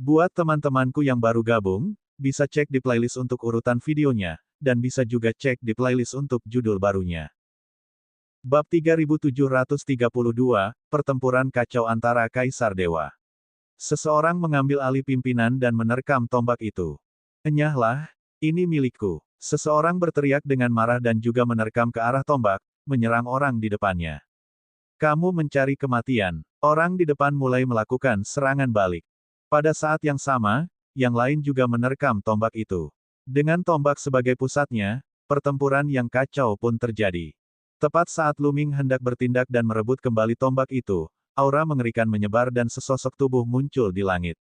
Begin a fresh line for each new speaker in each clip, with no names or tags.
Buat teman-temanku yang baru gabung, bisa cek di playlist untuk urutan videonya, dan bisa juga cek di playlist untuk judul barunya. Bab 3732, Pertempuran Kacau Antara Kaisar Dewa. Seseorang mengambil alih pimpinan dan menerkam tombak itu. Enyahlah, ini milikku. Seseorang berteriak dengan marah dan juga menerkam ke arah tombak, menyerang orang di depannya. Kamu mencari kematian. Orang di depan mulai melakukan serangan balik. Pada saat yang sama, yang lain juga menerkam tombak itu. Dengan tombak sebagai pusatnya, pertempuran yang kacau pun terjadi. Tepat saat Lu Ming hendak bertindak dan merebut kembali tombak itu, aura mengerikan menyebar dan sesosok tubuh muncul di langit.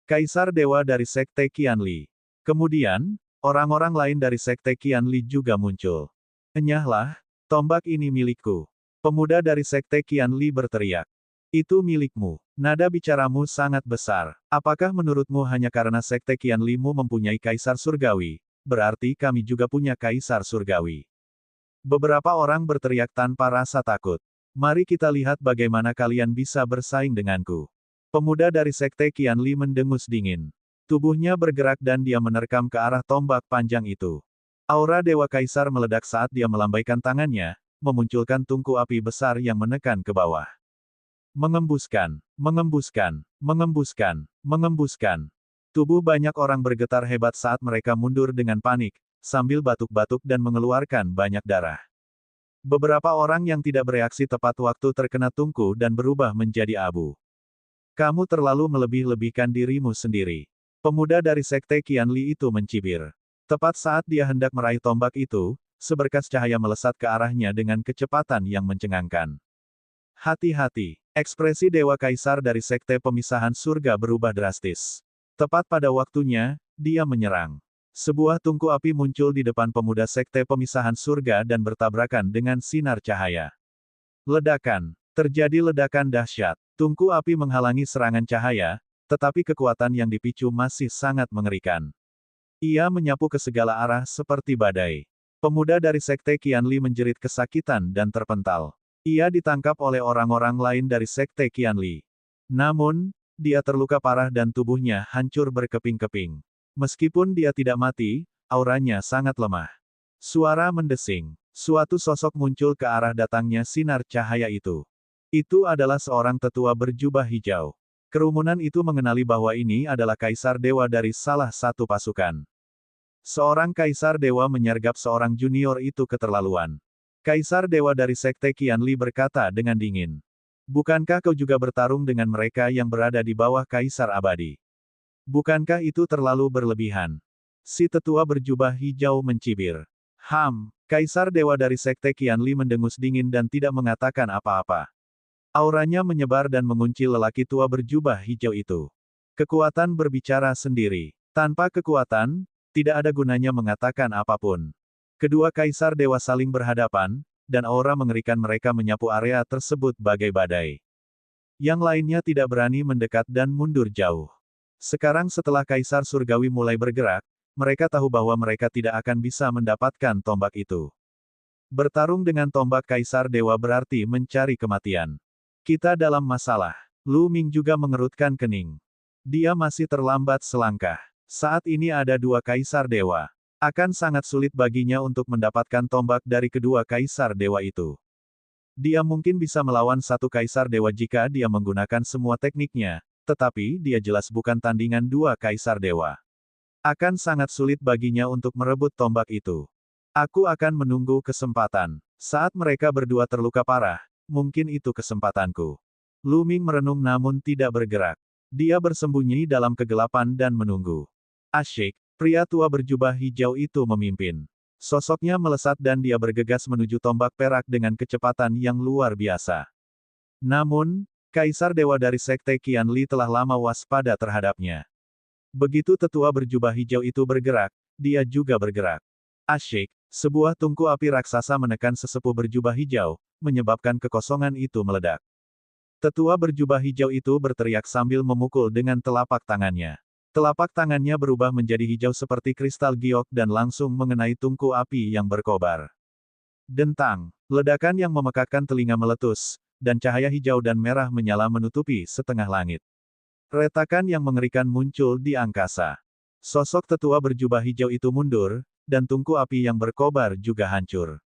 Kaisar Dewa dari Sekte Qianli. Kemudian, orang-orang lain dari Sekte Qianli juga muncul. Enyahlah, tombak ini milikku. Pemuda dari Sekte Qianli berteriak. Itu milikmu. Nada bicaramu sangat besar. Apakah menurutmu hanya karena Sekte Qianlimu mempunyai Kaisar Surgawi, berarti kami juga punya Kaisar Surgawi? Beberapa orang berteriak tanpa rasa takut. Mari kita lihat bagaimana kalian bisa bersaing denganku. Pemuda dari Sekte Qianli mendengus dingin. Tubuhnya bergerak dan dia menerkam ke arah tombak panjang itu. Aura Dewa Kaisar meledak saat dia melambaikan tangannya, memunculkan tungku api besar yang menekan ke bawah. Mengembuskan, mengembuskan, mengembuskan, mengembuskan. Tubuh banyak orang bergetar hebat saat mereka mundur dengan panik, sambil batuk-batuk dan mengeluarkan banyak darah. Beberapa orang yang tidak bereaksi tepat waktu terkena tungku dan berubah menjadi abu. Kamu terlalu melebih-lebihkan dirimu sendiri. Pemuda dari Sekte Qianli itu mencibir. Tepat saat dia hendak meraih tombak itu, seberkas cahaya melesat ke arahnya dengan kecepatan yang mencengangkan. Hati-hati, ekspresi Dewa Kaisar dari Sekte Pemisahan Surga berubah drastis. Tepat pada waktunya, dia menyerang. Sebuah tungku api muncul di depan pemuda Sekte Pemisahan Surga dan bertabrakan dengan sinar cahaya. Ledakan. Terjadi ledakan dahsyat. Tungku api menghalangi serangan cahaya, tetapi kekuatan yang dipicu masih sangat mengerikan. Ia menyapu ke segala arah seperti badai. Pemuda dari Sekte Qianli menjerit kesakitan dan terpental. Ia ditangkap oleh orang-orang lain dari Sekte Qianli. Namun, dia terluka parah dan tubuhnya hancur berkeping-keping. Meskipun dia tidak mati, auranya sangat lemah. Suara mendesing. Suatu sosok muncul ke arah datangnya sinar cahaya itu. Itu adalah seorang tetua berjubah hijau. Kerumunan itu mengenali bahwa ini adalah Kaisar Dewa dari salah satu pasukan. Seorang Kaisar Dewa menyergap seorang junior itu keterlaluan. Kaisar Dewa dari Sekte Qianli berkata dengan dingin. Bukankah kau juga bertarung dengan mereka yang berada di bawah Kaisar Abadi? Bukankah itu terlalu berlebihan? Si tetua berjubah hijau mencibir. Kaisar Dewa dari Sekte Qianli mendengus dingin dan tidak mengatakan apa-apa. Auranya menyebar dan mengunci lelaki tua berjubah hijau itu. Kekuatan berbicara sendiri. Tanpa kekuatan, tidak ada gunanya mengatakan apapun. Kedua Kaisar Dewa saling berhadapan, dan aura mengerikan mereka menyapu area tersebut bagai badai. Yang lainnya tidak berani mendekat dan mundur jauh. Sekarang setelah Kaisar Surgawi mulai bergerak, mereka tahu bahwa mereka tidak akan bisa mendapatkan tombak itu. Bertarung dengan tombak Kaisar Dewa berarti mencari kematian. Kita dalam masalah. Lu Ming juga mengerutkan kening. Dia masih terlambat selangkah. Saat ini ada dua Kaisar Dewa. Akan sangat sulit baginya untuk mendapatkan tombak dari kedua Kaisar Dewa itu. Dia mungkin bisa melawan satu Kaisar Dewa jika dia menggunakan semua tekniknya, tetapi dia jelas bukan tandingan dua Kaisar Dewa. Akan sangat sulit baginya untuk merebut tombak itu. Aku akan menunggu kesempatan. Saat mereka berdua terluka parah, mungkin itu kesempatanku. Lu Ming merenung namun tidak bergerak. Dia bersembunyi dalam kegelapan dan menunggu. Asyik, pria tua berjubah hijau itu memimpin. Sosoknya melesat dan dia bergegas menuju tombak perak dengan kecepatan yang luar biasa. Namun, Kaisar Dewa dari Sekte Qianli telah lama waspada terhadapnya. Begitu tetua berjubah hijau itu bergerak, dia juga bergerak. Asyik, sebuah tungku api raksasa menekan sesepuh berjubah hijau, menyebabkan kekosongan itu meledak. Tetua berjubah hijau itu berteriak sambil memukul dengan telapak tangannya. Telapak tangannya berubah menjadi hijau seperti kristal giok dan langsung mengenai tungku api yang berkobar. Dentang, ledakan yang memekakkan telinga meletus, dan cahaya hijau dan merah menyala menutupi setengah langit. Retakan yang mengerikan muncul di angkasa. Sosok tetua berjubah hijau itu mundur, dan tungku api yang berkobar juga hancur.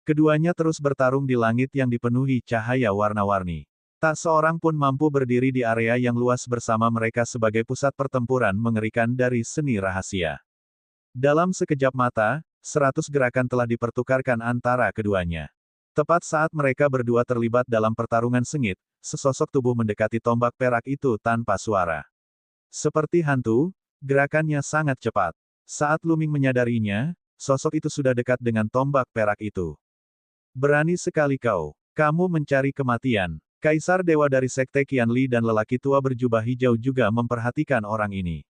Keduanya terus bertarung di langit yang dipenuhi cahaya warna-warni. Tak seorang pun mampu berdiri di area yang luas bersama mereka sebagai pusat pertempuran mengerikan dari seni rahasia. Dalam sekejap mata, 100 gerakan telah dipertukarkan antara keduanya. Tepat saat mereka berdua terlibat dalam pertarungan sengit, sesosok tubuh mendekati tombak perak itu tanpa suara. Seperti hantu, gerakannya sangat cepat. Saat Lu Ming menyadarinya, sosok itu sudah dekat dengan tombak perak itu. Berani sekali kau. Kamu mencari kematian. Kaisar Dewa dari Sekte Qianli dan lelaki tua berjubah hijau juga memperhatikan orang ini.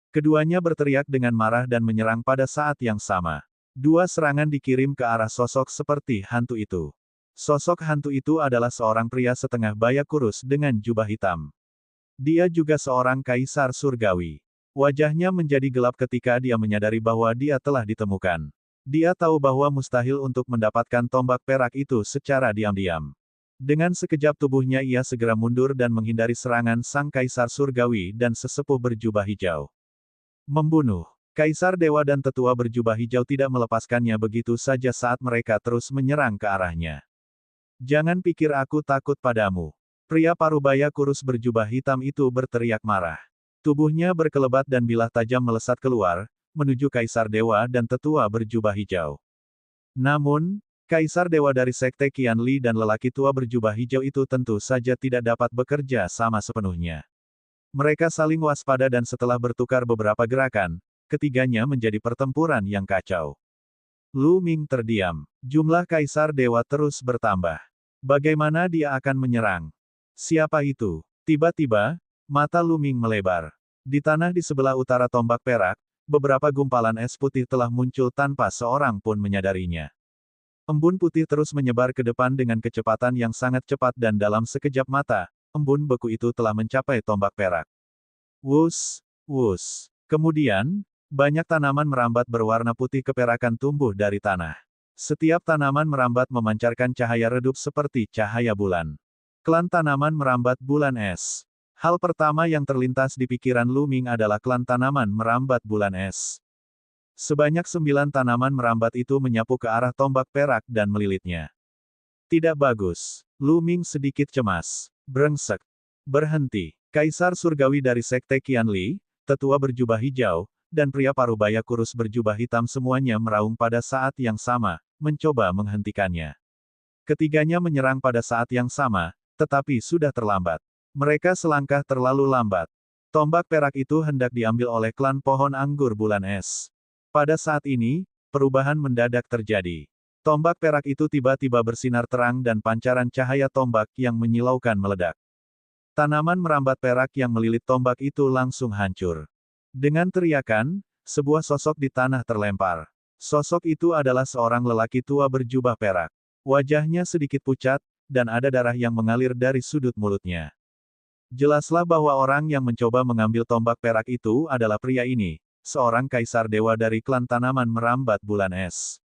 Keduanya berteriak dengan marah dan menyerang pada saat yang sama. Dua serangan dikirim ke arah sosok seperti hantu itu. Sosok hantu itu adalah seorang pria setengah baya kurus dengan jubah hitam. Dia juga seorang kaisar surgawi. Wajahnya menjadi gelap ketika dia menyadari bahwa dia telah ditemukan. Dia tahu bahwa mustahil untuk mendapatkan tombak perak itu secara diam-diam. Dengan sekejap tubuhnya ia segera mundur dan menghindari serangan sang kaisar surgawi dan sesepuh berjubah hijau. Membunuh. Kaisar Dewa dan tetua berjubah hijau tidak melepaskannya begitu saja saat mereka terus menyerang ke arahnya. Jangan pikir aku takut padamu. Pria parubaya kurus berjubah hitam itu berteriak marah. Tubuhnya berkelebat dan bilah tajam melesat keluar, menuju Kaisar Dewa dan tetua berjubah hijau. Namun, Kaisar Dewa dari Sekte Qianli dan lelaki tua berjubah hijau itu tentu saja tidak dapat bekerja sama sepenuhnya. Mereka saling waspada dan setelah bertukar beberapa gerakan, ketiganya menjadi pertempuran yang kacau. Lu Ming terdiam. Jumlah Kaisar Dewa terus bertambah. Bagaimana dia akan menyerang? Siapa itu? Tiba-tiba, mata Lu Ming melebar. Di tanah di sebelah utara tombak perak, beberapa gumpalan es putih telah muncul tanpa seorang pun menyadarinya. Embun putih terus menyebar ke depan dengan kecepatan yang sangat cepat dan dalam sekejap mata, embun beku itu telah mencapai tombak perak. Wus, wus. Kemudian, banyak tanaman merambat berwarna putih keperakan tumbuh dari tanah. Setiap tanaman merambat memancarkan cahaya redup seperti cahaya bulan. Klan tanaman merambat bulan es. Hal pertama yang terlintas di pikiran Lu Ming adalah klan tanaman merambat bulan es. Sebanyak 9 tanaman merambat itu menyapu ke arah tombak perak dan melilitnya. Tidak bagus. Lu Ming sedikit cemas. Brengsek. Berhenti. Kaisar surgawi dari Sekte Qianli, tetua berjubah hijau, dan pria parubaya kurus berjubah hitam semuanya meraung pada saat yang sama, mencoba menghentikannya. Ketiganya menyerang pada saat yang sama, tetapi sudah terlambat. Mereka selangkah terlalu lambat. Tombak perak itu hendak diambil oleh klan pohon anggur bulan es. Pada saat ini, perubahan mendadak terjadi. Tombak perak itu tiba-tiba bersinar terang dan pancaran cahaya tombak yang menyilaukan meledak. Tanaman merambat perak yang melilit tombak itu langsung hancur. Dengan teriakan, sebuah sosok di tanah terlempar. Sosok itu adalah seorang lelaki tua berjubah perak. Wajahnya sedikit pucat, dan ada darah yang mengalir dari sudut mulutnya. Jelaslah bahwa orang yang mencoba mengambil tombak perak itu adalah pria ini, seorang kaisar dewa dari klan tanaman merambat bulan es.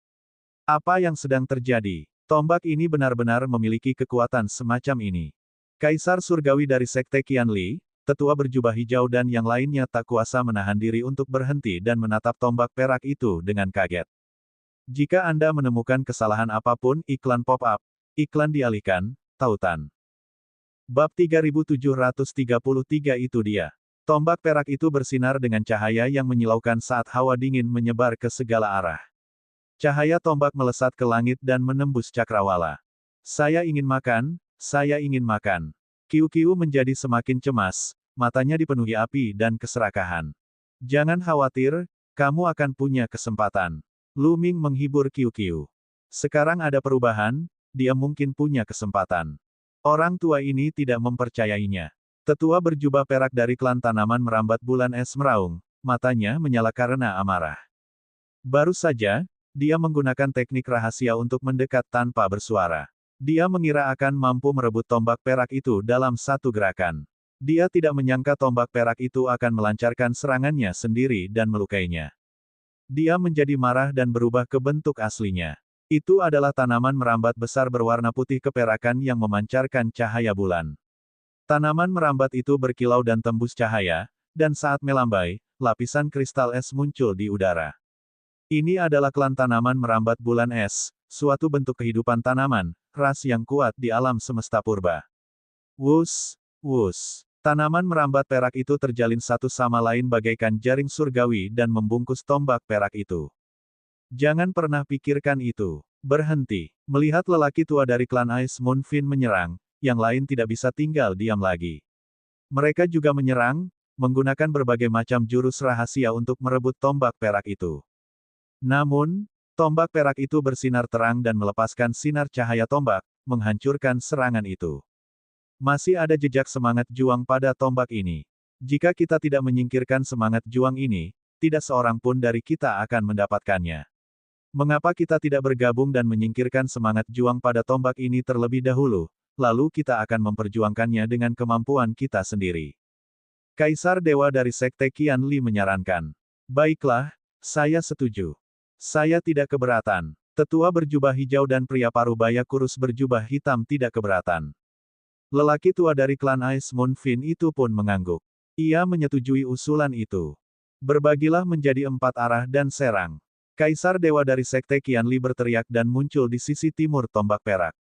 Apa yang sedang terjadi? Tombak ini benar-benar memiliki kekuatan semacam ini. Kaisar surgawi dari Sekte Qianli, tetua berjubah hijau dan yang lainnya tak kuasa menahan diri untuk berhenti dan menatap tombak perak itu dengan kaget. Jika Anda menemukan kesalahan apapun, iklan pop-up. Iklan dialihkan, tautan. Bab 3733 itu dia. Tombak perak itu bersinar dengan cahaya yang menyilaukan saat hawa dingin menyebar ke segala arah. Cahaya tombak melesat ke langit dan menembus cakrawala. Saya ingin makan, saya ingin makan. Qiu-Qiu menjadi semakin cemas, matanya dipenuhi api dan keserakahan. Jangan khawatir, kamu akan punya kesempatan. Lu Ming menghibur Qiu-Qiu. Sekarang ada perubahan, dia mungkin punya kesempatan. Orang tua ini tidak mempercayainya. Tetua berjubah perak dari klan tanaman merambat bulan es meraung, matanya menyala karena amarah. Baru saja, dia menggunakan teknik rahasia untuk mendekat tanpa bersuara. Dia mengira akan mampu merebut tombak perak itu dalam satu gerakan. Dia tidak menyangka tombak perak itu akan melancarkan serangannya sendiri dan melukainya. Dia menjadi marah dan berubah ke bentuk aslinya. Itu adalah tanaman merambat besar berwarna putih keperakan yang memancarkan cahaya bulan. Tanaman merambat itu berkilau dan tembus cahaya, dan saat melambai, lapisan kristal es muncul di udara. Ini adalah klan tanaman merambat bulan es, suatu bentuk kehidupan tanaman, ras yang kuat di alam semesta purba. Wus, wus. Tanaman merambat perak itu terjalin satu sama lain bagaikan jaring surgawi dan membungkus tombak perak itu. Jangan pernah pikirkan itu. Berhenti. Melihat lelaki tua dari klan Ice Moon Fin menyerang, yang lain tidak bisa tinggal diam lagi. Mereka juga menyerang, menggunakan berbagai macam jurus rahasia untuk merebut tombak perak itu. Namun, tombak perak itu bersinar terang dan melepaskan sinar cahaya tombak, menghancurkan serangan itu. Masih ada jejak semangat juang pada tombak ini. Jika kita tidak menyingkirkan semangat juang ini, tidak seorang pun dari kita akan mendapatkannya. Mengapa kita tidak bergabung dan menyingkirkan semangat juang pada tombak ini terlebih dahulu, lalu kita akan memperjuangkannya dengan kemampuan kita sendiri? Kaisar Dewa dari Sekte Qianli menyarankan. Baiklah, saya setuju. Saya tidak keberatan. Tetua berjubah hijau dan pria parubaya kurus berjubah hitam tidak keberatan. Lelaki tua dari klan Ice Moon Fin itu pun mengangguk. Ia menyetujui usulan itu. Berbagilah menjadi 4 arah dan serang. Kaisar Dewa dari Sekte Qianli berteriak dan muncul di sisi timur tombak perak.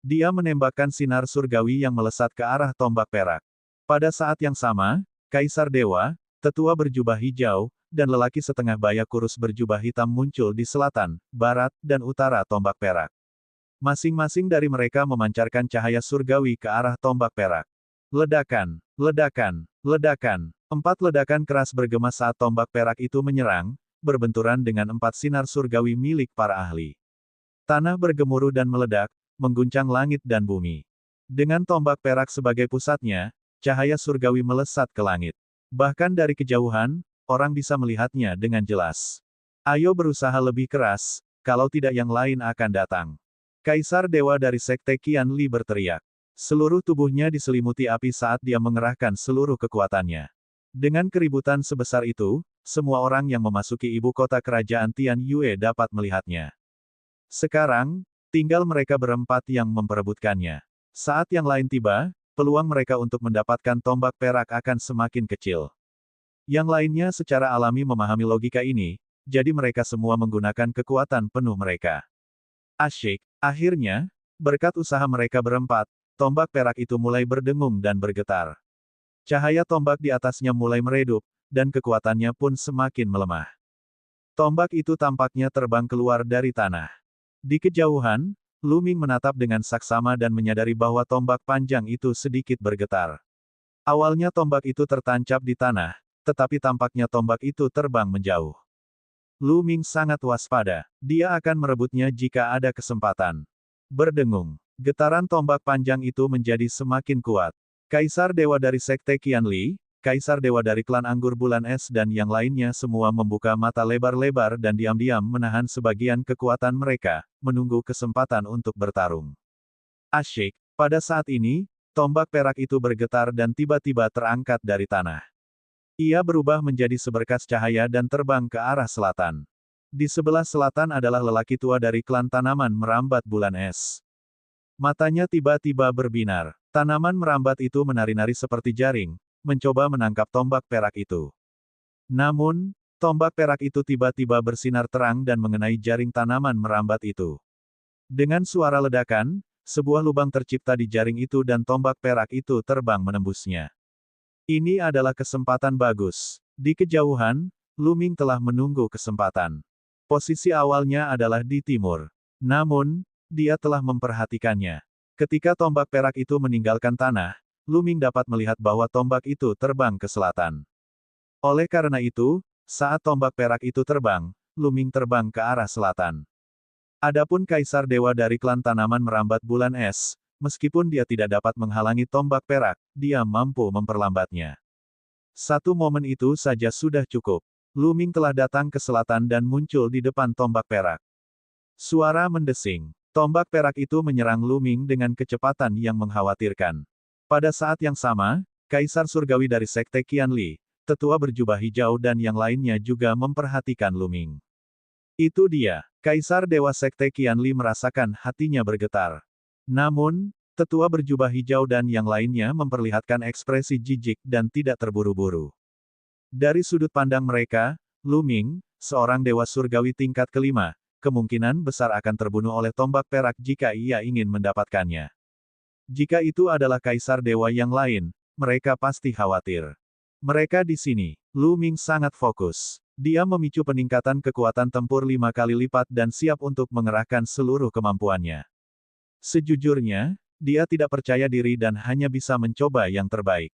Dia menembakkan sinar surgawi yang melesat ke arah tombak perak. Pada saat yang sama, Kaisar Dewa, tetua berjubah hijau, dan lelaki setengah baya kurus berjubah hitam muncul di selatan, barat, dan utara tombak perak. Masing-masing dari mereka memancarkan cahaya surgawi ke arah tombak perak. Ledakan, ledakan, ledakan. 4 ledakan keras bergema saat tombak perak itu menyerang, berbenturan dengan 4 sinar surgawi milik para ahli. Tanah bergemuruh dan meledak, mengguncang langit dan bumi. Dengan tombak perak sebagai pusatnya, cahaya surgawi melesat ke langit. Bahkan dari kejauhan, orang bisa melihatnya dengan jelas. Ayo berusaha lebih keras, kalau tidak yang lain akan datang. Kaisar Dewa dari Sekte Qianli berteriak. Seluruh tubuhnya diselimuti api saat dia mengerahkan seluruh kekuatannya. Dengan keributan sebesar itu, semua orang yang memasuki ibu kota kerajaan Tian Yue dapat melihatnya. Sekarang, tinggal mereka berempat yang memperebutkannya. Saat yang lain tiba, peluang mereka untuk mendapatkan tombak perak akan semakin kecil. Yang lainnya secara alami memahami logika ini, jadi mereka semua menggunakan kekuatan penuh mereka. Asyik. Akhirnya, berkat usaha mereka berempat, tombak perak itu mulai berdengung dan bergetar. Cahaya tombak di atasnya mulai meredup, dan kekuatannya pun semakin melemah. Tombak itu tampaknya terbang keluar dari tanah. Di kejauhan, Lu Ming menatap dengan saksama dan menyadari bahwa tombak panjang itu sedikit bergetar. Awalnya tombak itu tertancap di tanah, tetapi tampaknya tombak itu terbang menjauh. Lu Ming sangat waspada. Dia akan merebutnya jika ada kesempatan. Berdengung. Getaran tombak panjang itu menjadi semakin kuat. Kaisar Dewa dari Sekte Qianli, Kaisar Dewa dari klan Anggur Bulan Es dan yang lainnya semua membuka mata lebar-lebar dan diam-diam menahan sebagian kekuatan mereka, menunggu kesempatan untuk bertarung. Asyik. Pada saat ini, tombak perak itu bergetar dan tiba-tiba terangkat dari tanah. Ia berubah menjadi seberkas cahaya dan terbang ke arah selatan. Di sebelah selatan adalah lelaki tua dari klan tanaman merambat bulan es. Matanya tiba-tiba berbinar. Tanaman merambat itu menari-nari seperti jaring, mencoba menangkap tombak perak itu. Namun, tombak perak itu tiba-tiba bersinar terang dan mengenai jaring tanaman merambat itu. Dengan suara ledakan, sebuah lubang tercipta di jaring itu dan tombak perak itu terbang menembusnya. Ini adalah kesempatan bagus. Di kejauhan, Lu Ming telah menunggu kesempatan. Posisi awalnya adalah di timur. Namun, dia telah memperhatikannya. Ketika tombak perak itu meninggalkan tanah, Lu Ming dapat melihat bahwa tombak itu terbang ke selatan. Oleh karena itu, saat tombak perak itu terbang, Lu Ming terbang ke arah selatan. Adapun Kaisar Dewa dari klan tanaman merambat bulan es, meskipun dia tidak dapat menghalangi tombak perak, dia mampu memperlambatnya. Satu momen itu saja sudah cukup. Lu Ming telah datang ke selatan dan muncul di depan tombak perak. Suara mendesing. Tombak perak itu menyerang Lu Ming dengan kecepatan yang mengkhawatirkan. Pada saat yang sama, Kaisar Surgawi dari Sekte Qianli, tetua berjubah hijau dan yang lainnya juga memperhatikan Lu Ming. Itu dia. Kaisar Dewa Sekte Qianli merasakan hatinya bergetar. Namun, Tetua berjubah hijau dan yang lainnya memperlihatkan ekspresi jijik dan tidak terburu-buru. Dari sudut pandang mereka, Lu Ming, seorang dewa surgawi tingkat kelima, kemungkinan besar akan terbunuh oleh tombak perak jika ia ingin mendapatkannya. Jika itu adalah kaisar dewa yang lain, mereka pasti khawatir. Mereka di sini. Lu Ming sangat fokus. Dia memicu peningkatan kekuatan tempur 5 kali lipat dan siap untuk mengerahkan seluruh kemampuannya. Sejujurnya, dia tidak percaya diri dan hanya bisa mencoba yang terbaik.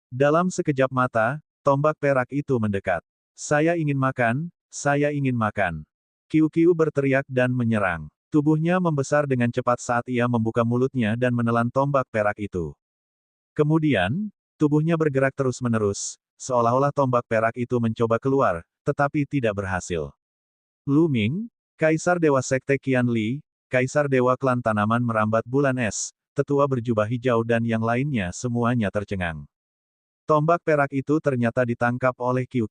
Dalam sekejap mata, tombak perak itu mendekat. Saya ingin makan, saya ingin makan. Qiu berteriak dan menyerang. Tubuhnya membesar dengan cepat saat ia membuka mulutnya dan menelan tombak perak itu. Kemudian, tubuhnya bergerak terus-menerus, seolah-olah tombak perak itu mencoba keluar, tetapi tidak berhasil. Lu Ming, Kaisar Dewa Sekte Qianli, Kaisar Dewa Klan Tanaman Merambat Bulan Es, Tetua Berjubah Hijau dan yang lainnya semuanya tercengang. Tombak perak itu ternyata ditangkap oleh Qiu.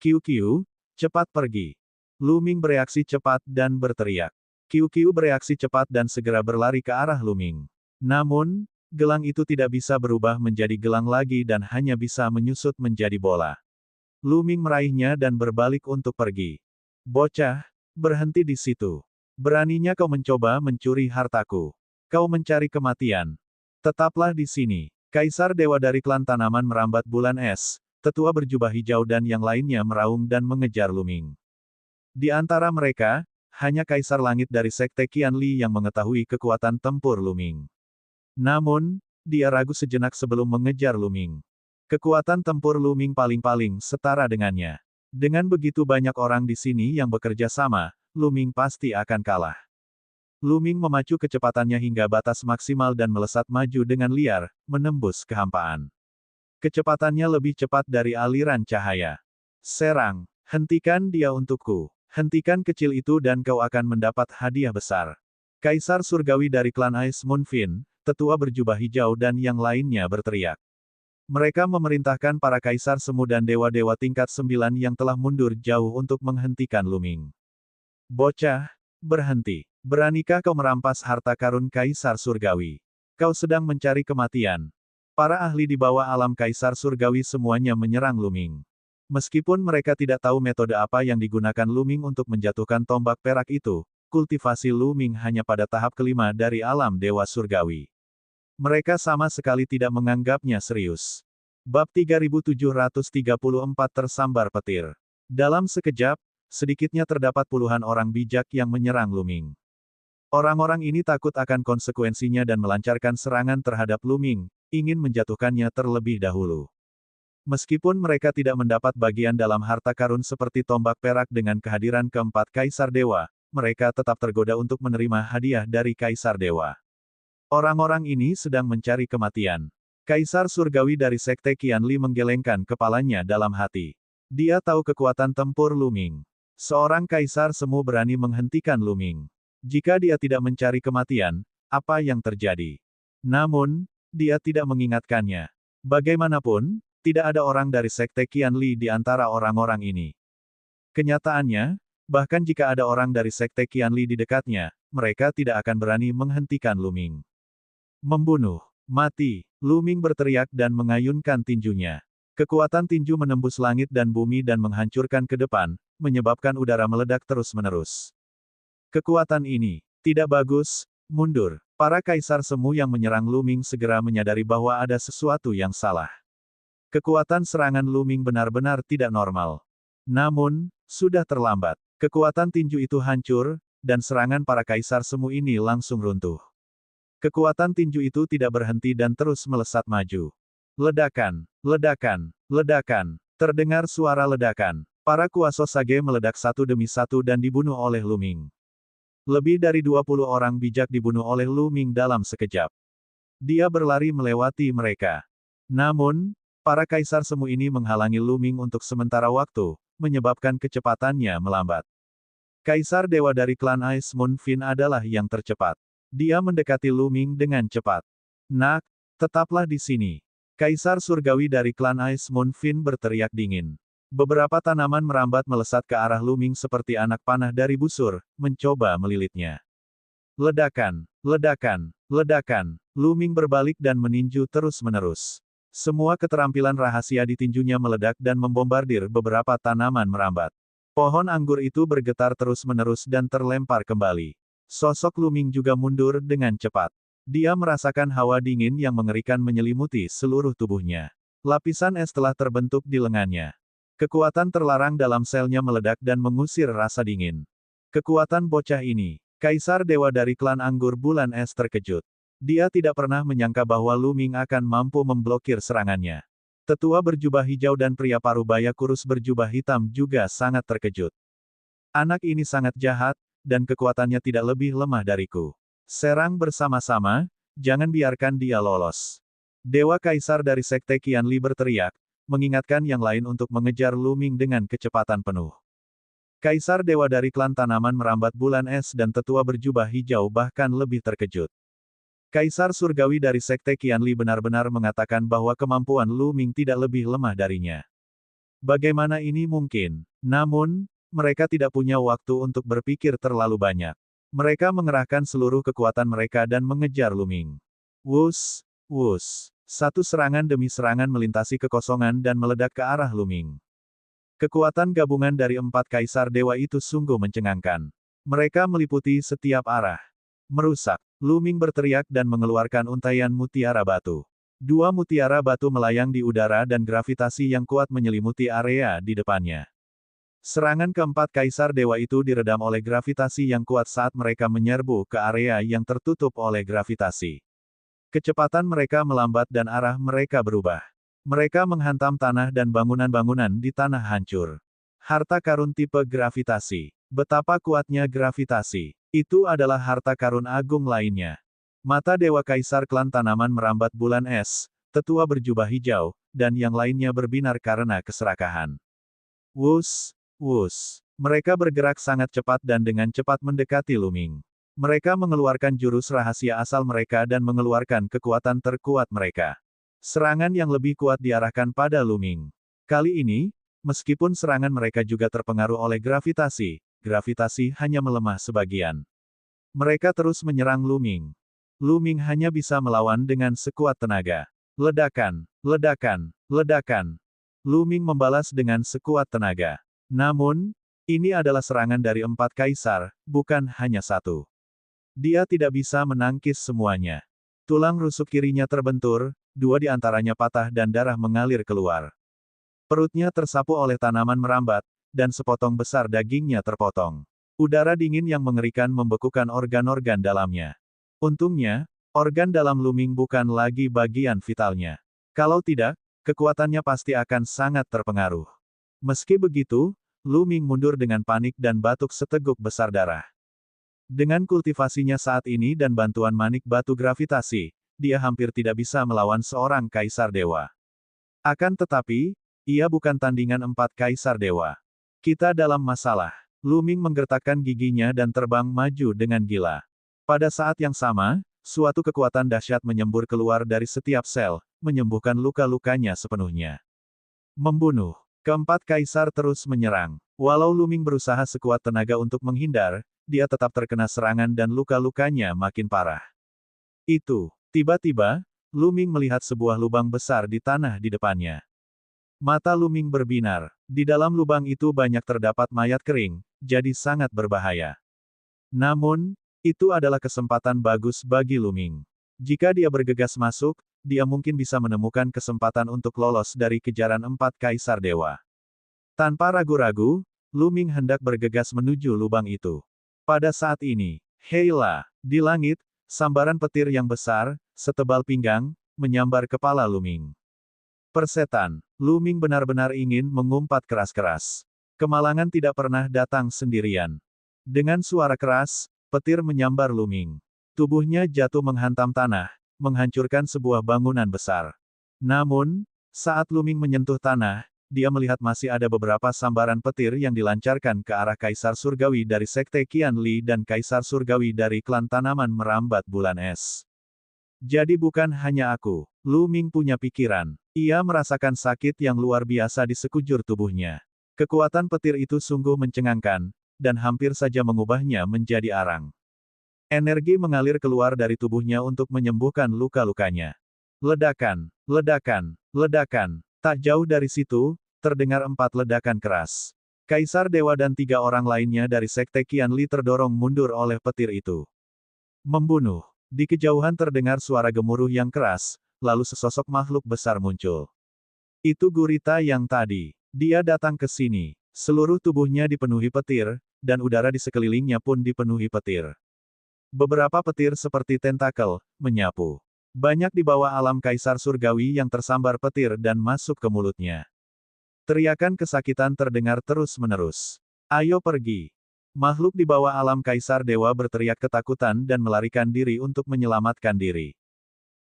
Qiu, cepat pergi. Lu Ming bereaksi cepat dan berteriak. Qiu bereaksi cepat dan segera berlari ke arah Lu Ming. Namun, gelang itu tidak bisa berubah menjadi gelang lagi dan hanya bisa menyusut menjadi bola. Lu Ming meraihnya dan berbalik untuk pergi. Bocah, berhenti di situ. Beraninya kau mencoba mencuri hartaku. Kau mencari kematian. Tetaplah di sini. Kaisar Dewa dari Klan Tanaman Merambat Bulan Es, Tetua Berjubah Hijau dan yang lainnya meraung dan mengejar Lu Ming. Di antara mereka, hanya Kaisar Langit dari Sekte Qianli yang mengetahui kekuatan tempur Lu Ming. Namun, dia ragu sejenak sebelum mengejar Lu Ming. Kekuatan tempur Lu Ming paling-paling setara dengannya. Dengan begitu banyak orang di sini yang bekerja sama, Lu Ming pasti akan kalah. Lu Ming memacu kecepatannya hingga batas maksimal dan melesat maju dengan liar, menembus kehampaan. Kecepatannya lebih cepat dari aliran cahaya. Serang, hentikan dia untukku. Hentikan kecil itu dan kau akan mendapat hadiah besar. Kaisar Surgawi dari Klan Ice Moon Fin, Tetua Berjubah Hijau dan yang lainnya berteriak. Mereka memerintahkan para kaisar semu dan dewa-dewa tingkat 9 yang telah mundur jauh untuk menghentikan Lu Ming. Bocah, berhenti. Beranikah kau merampas harta karun Kaisar Surgawi? Kau sedang mencari kematian. Para ahli di bawah alam Kaisar Surgawi semuanya menyerang Lu Ming. Meskipun mereka tidak tahu metode apa yang digunakan Lu Ming untuk menjatuhkan tombak perak itu, kultivasi Lu Ming hanya pada tahap kelima dari alam Dewa Surgawi. Mereka sama sekali tidak menganggapnya serius. Bab 3734 Tersambar Petir. Dalam sekejap, sedikitnya terdapat puluhan orang bijak yang menyerang Lu Ming. Orang-orang ini takut akan konsekuensinya dan melancarkan serangan terhadap Lu Ming, ingin menjatuhkannya terlebih dahulu. Meskipun mereka tidak mendapat bagian dalam harta karun seperti tombak perak dengan kehadiran keempat Kaisar Dewa, mereka tetap tergoda untuk menerima hadiah dari Kaisar Dewa. Orang-orang ini sedang mencari kematian. Kaisar Surgawi dari Sekte Qianli menggelengkan kepalanya dalam hati. Dia tahu kekuatan tempur Lu Ming. Seorang kaisar semu berani menghentikan Lu Ming. Jika dia tidak mencari kematian, apa yang terjadi? Namun, dia tidak mengingatkannya. Bagaimanapun, tidak ada orang dari Sekte Qianli di antara orang-orang ini. Kenyataannya, bahkan jika ada orang dari Sekte Qianli di dekatnya, mereka tidak akan berani menghentikan Lu Ming. Membunuh, mati, Lu Ming berteriak dan mengayunkan tinjunya. Kekuatan tinju menembus langit dan bumi dan menghancurkan ke depan, menyebabkan udara meledak terus-menerus. Kekuatan ini tidak bagus, mundur. Para kaisar semu yang menyerang Lu Ming segera menyadari bahwa ada sesuatu yang salah. Kekuatan serangan Lu Ming benar-benar tidak normal. Namun, sudah terlambat. Kekuatan tinju itu hancur, dan serangan para kaisar semu ini langsung runtuh. Kekuatan tinju itu tidak berhenti dan terus melesat maju. Ledakan, ledakan, ledakan. Terdengar suara ledakan. Para kuasa Sage meledak satu demi satu dan dibunuh oleh Lu Ming. Lebih dari 20 orang bijak dibunuh oleh Lu Ming dalam sekejap. Dia berlari melewati mereka. Namun, para kaisar semu ini menghalangi Lu Ming untuk sementara waktu, menyebabkan kecepatannya melambat. Kaisar Dewa dari Klan Ice Moon Fin adalah yang tercepat. Dia mendekati Lu Ming dengan cepat. Nak, tetaplah di sini. Kaisar Surgawi dari Klan Ice Moon Fin berteriak dingin. Beberapa tanaman merambat melesat ke arah Lu Ming seperti anak panah dari busur, mencoba melilitnya. Ledakan, ledakan, ledakan. Lu Ming berbalik dan meninju terus-menerus. Semua keterampilan rahasia di tinjunya meledak dan membombardir beberapa tanaman merambat. Pohon anggur itu bergetar terus-menerus dan terlempar kembali. Sosok Lu Ming juga mundur dengan cepat. Dia merasakan hawa dingin yang mengerikan menyelimuti seluruh tubuhnya. Lapisan es telah terbentuk di lengannya. Kekuatan terlarang dalam selnya meledak dan mengusir rasa dingin. Kekuatan bocah ini. Kaisar Dewa dari klan Anggur Bulan Es terkejut. Dia tidak pernah menyangka bahwa Lu Ming akan mampu memblokir serangannya. Tetua berjubah hijau dan pria parubaya kurus berjubah hitam juga sangat terkejut. Anak ini sangat jahat, dan kekuatannya tidak lebih lemah dariku. Serang bersama-sama, jangan biarkan dia lolos. Dewa Kaisar dari Sekte Qianli berteriak, mengingatkan yang lain untuk mengejar Lu Ming dengan kecepatan penuh. Kaisar Dewa dari klan tanaman merambat bulan es dan tetua berjubah hijau bahkan lebih terkejut. Kaisar Surgawi dari Sekte Qianli benar-benar mengatakan bahwa kemampuan Lu Ming tidak lebih lemah darinya. Bagaimana ini mungkin? Namun, mereka tidak punya waktu untuk berpikir terlalu banyak. Mereka mengerahkan seluruh kekuatan mereka dan mengejar Lu Ming. Wus, wus. Satu serangan demi serangan melintasi kekosongan dan meledak ke arah Lu Ming. Kekuatan gabungan dari 4 kaisar dewa itu sungguh mencengangkan. Mereka meliputi setiap arah. Merusak. Lu Ming berteriak dan mengeluarkan untaian mutiara batu. 2 mutiara batu melayang di udara dan gravitasi yang kuat menyelimuti area di depannya. Serangan keempat kaisar dewa itu diredam oleh gravitasi yang kuat saat mereka menyerbu ke area yang tertutup oleh gravitasi. Kecepatan mereka melambat dan arah mereka berubah. Mereka menghantam tanah dan bangunan-bangunan di tanah hancur. Harta karun tipe gravitasi. Betapa kuatnya gravitasi. Itu adalah harta karun agung lainnya. Mata Dewa Kaisar klan tanaman merambat bulan es, tetua berjubah hijau, dan yang lainnya berbinar karena keserakahan. Wus, wus. Mereka bergerak sangat cepat dan dengan cepat mendekati Lu Ming. Mereka mengeluarkan jurus rahasia asal mereka dan mengeluarkan kekuatan terkuat mereka. Serangan yang lebih kuat diarahkan pada Lu Ming. Kali ini, meskipun serangan mereka juga terpengaruh oleh gravitasi, gravitasi hanya melemah sebagian. Mereka terus menyerang Lu Ming. Lu Ming hanya bisa melawan dengan sekuat tenaga. Ledakan, ledakan, ledakan. Lu Ming membalas dengan sekuat tenaga. Namun, ini adalah serangan dari 4 kaisar, bukan hanya 1. Dia tidak bisa menangkis semuanya. Tulang rusuk kirinya terbentur, 2 di antaranya patah dan darah mengalir keluar. Perutnya tersapu oleh tanaman merambat, dan sepotong besar dagingnya terpotong. Udara dingin yang mengerikan membekukan organ-organ dalamnya. Untungnya, organ dalam Lu Ming bukan lagi bagian vitalnya. Kalau tidak, kekuatannya pasti akan sangat terpengaruh. Meski begitu, Lu Ming mundur dengan panik dan batuk seteguk besar darah. Dengan kultivasinya saat ini dan bantuan manik batu gravitasi, dia hampir tidak bisa melawan seorang kaisar dewa. Akan tetapi, ia bukan tandingan 4 kaisar dewa. Kita dalam masalah. Lu Ming menggertakkan giginya dan terbang maju dengan gila. Pada saat yang sama, suatu kekuatan dahsyat menyembur keluar dari setiap sel, menyembuhkan luka-lukanya sepenuhnya. Membunuh. Keempat kaisar terus menyerang. Walau Lu Ming berusaha sekuat tenaga untuk menghindar, dia tetap terkena serangan dan luka-lukanya makin parah. Tiba-tiba, Lu Ming melihat sebuah lubang besar di tanah di depannya. Mata Lu Ming berbinar. Di dalam lubang itu banyak terdapat mayat kering, jadi sangat berbahaya. Namun, itu adalah kesempatan bagus bagi Lu Ming. Jika dia bergegas masuk, dia mungkin bisa menemukan kesempatan untuk lolos dari kejaran 4 kaisar dewa. Tanpa ragu-ragu, Lu Ming hendak bergegas menuju lubang itu. Pada saat ini, Heila, di langit, sambaran petir yang besar, setebal pinggang, menyambar kepala Lu Ming. Persetan, Lu Ming benar-benar ingin mengumpat keras-keras. Kemalangan tidak pernah datang sendirian. Dengan suara keras, petir menyambar Lu Ming. Tubuhnya jatuh menghantam tanah, menghancurkan sebuah bangunan besar. Namun, saat Lu Ming menyentuh tanah, dia melihat masih ada beberapa sambaran petir yang dilancarkan ke arah Kaisar Surgawi dari Sekte Qianli dan Kaisar Surgawi dari klan tanaman merambat bulan es. Jadi bukan hanya aku. Lu Ming punya pikiran. Ia merasakan sakit yang luar biasa di sekujur tubuhnya. Kekuatan petir itu sungguh mencengangkan, dan hampir saja mengubahnya menjadi arang. Energi mengalir keluar dari tubuhnya untuk menyembuhkan luka-lukanya. Ledakan, ledakan, ledakan. Tak jauh dari situ, terdengar 4 ledakan keras. Kaisar Dewa dan 3 orang lainnya dari Sekte Qianli terdorong mundur oleh petir itu. Membunuh. Di kejauhan terdengar suara gemuruh yang keras, lalu sesosok makhluk besar muncul. Itu gurita yang tadi. Dia datang ke sini. Seluruh tubuhnya dipenuhi petir, dan udara di sekelilingnya pun dipenuhi petir. Beberapa petir seperti tentakel, menyapu. Banyak di bawah alam Kaisar Surgawi yang tersambar petir dan masuk ke mulutnya. Teriakan kesakitan terdengar terus-menerus. Ayo pergi. Makhluk di bawah alam Kaisar Dewa berteriak ketakutan dan melarikan diri untuk menyelamatkan diri.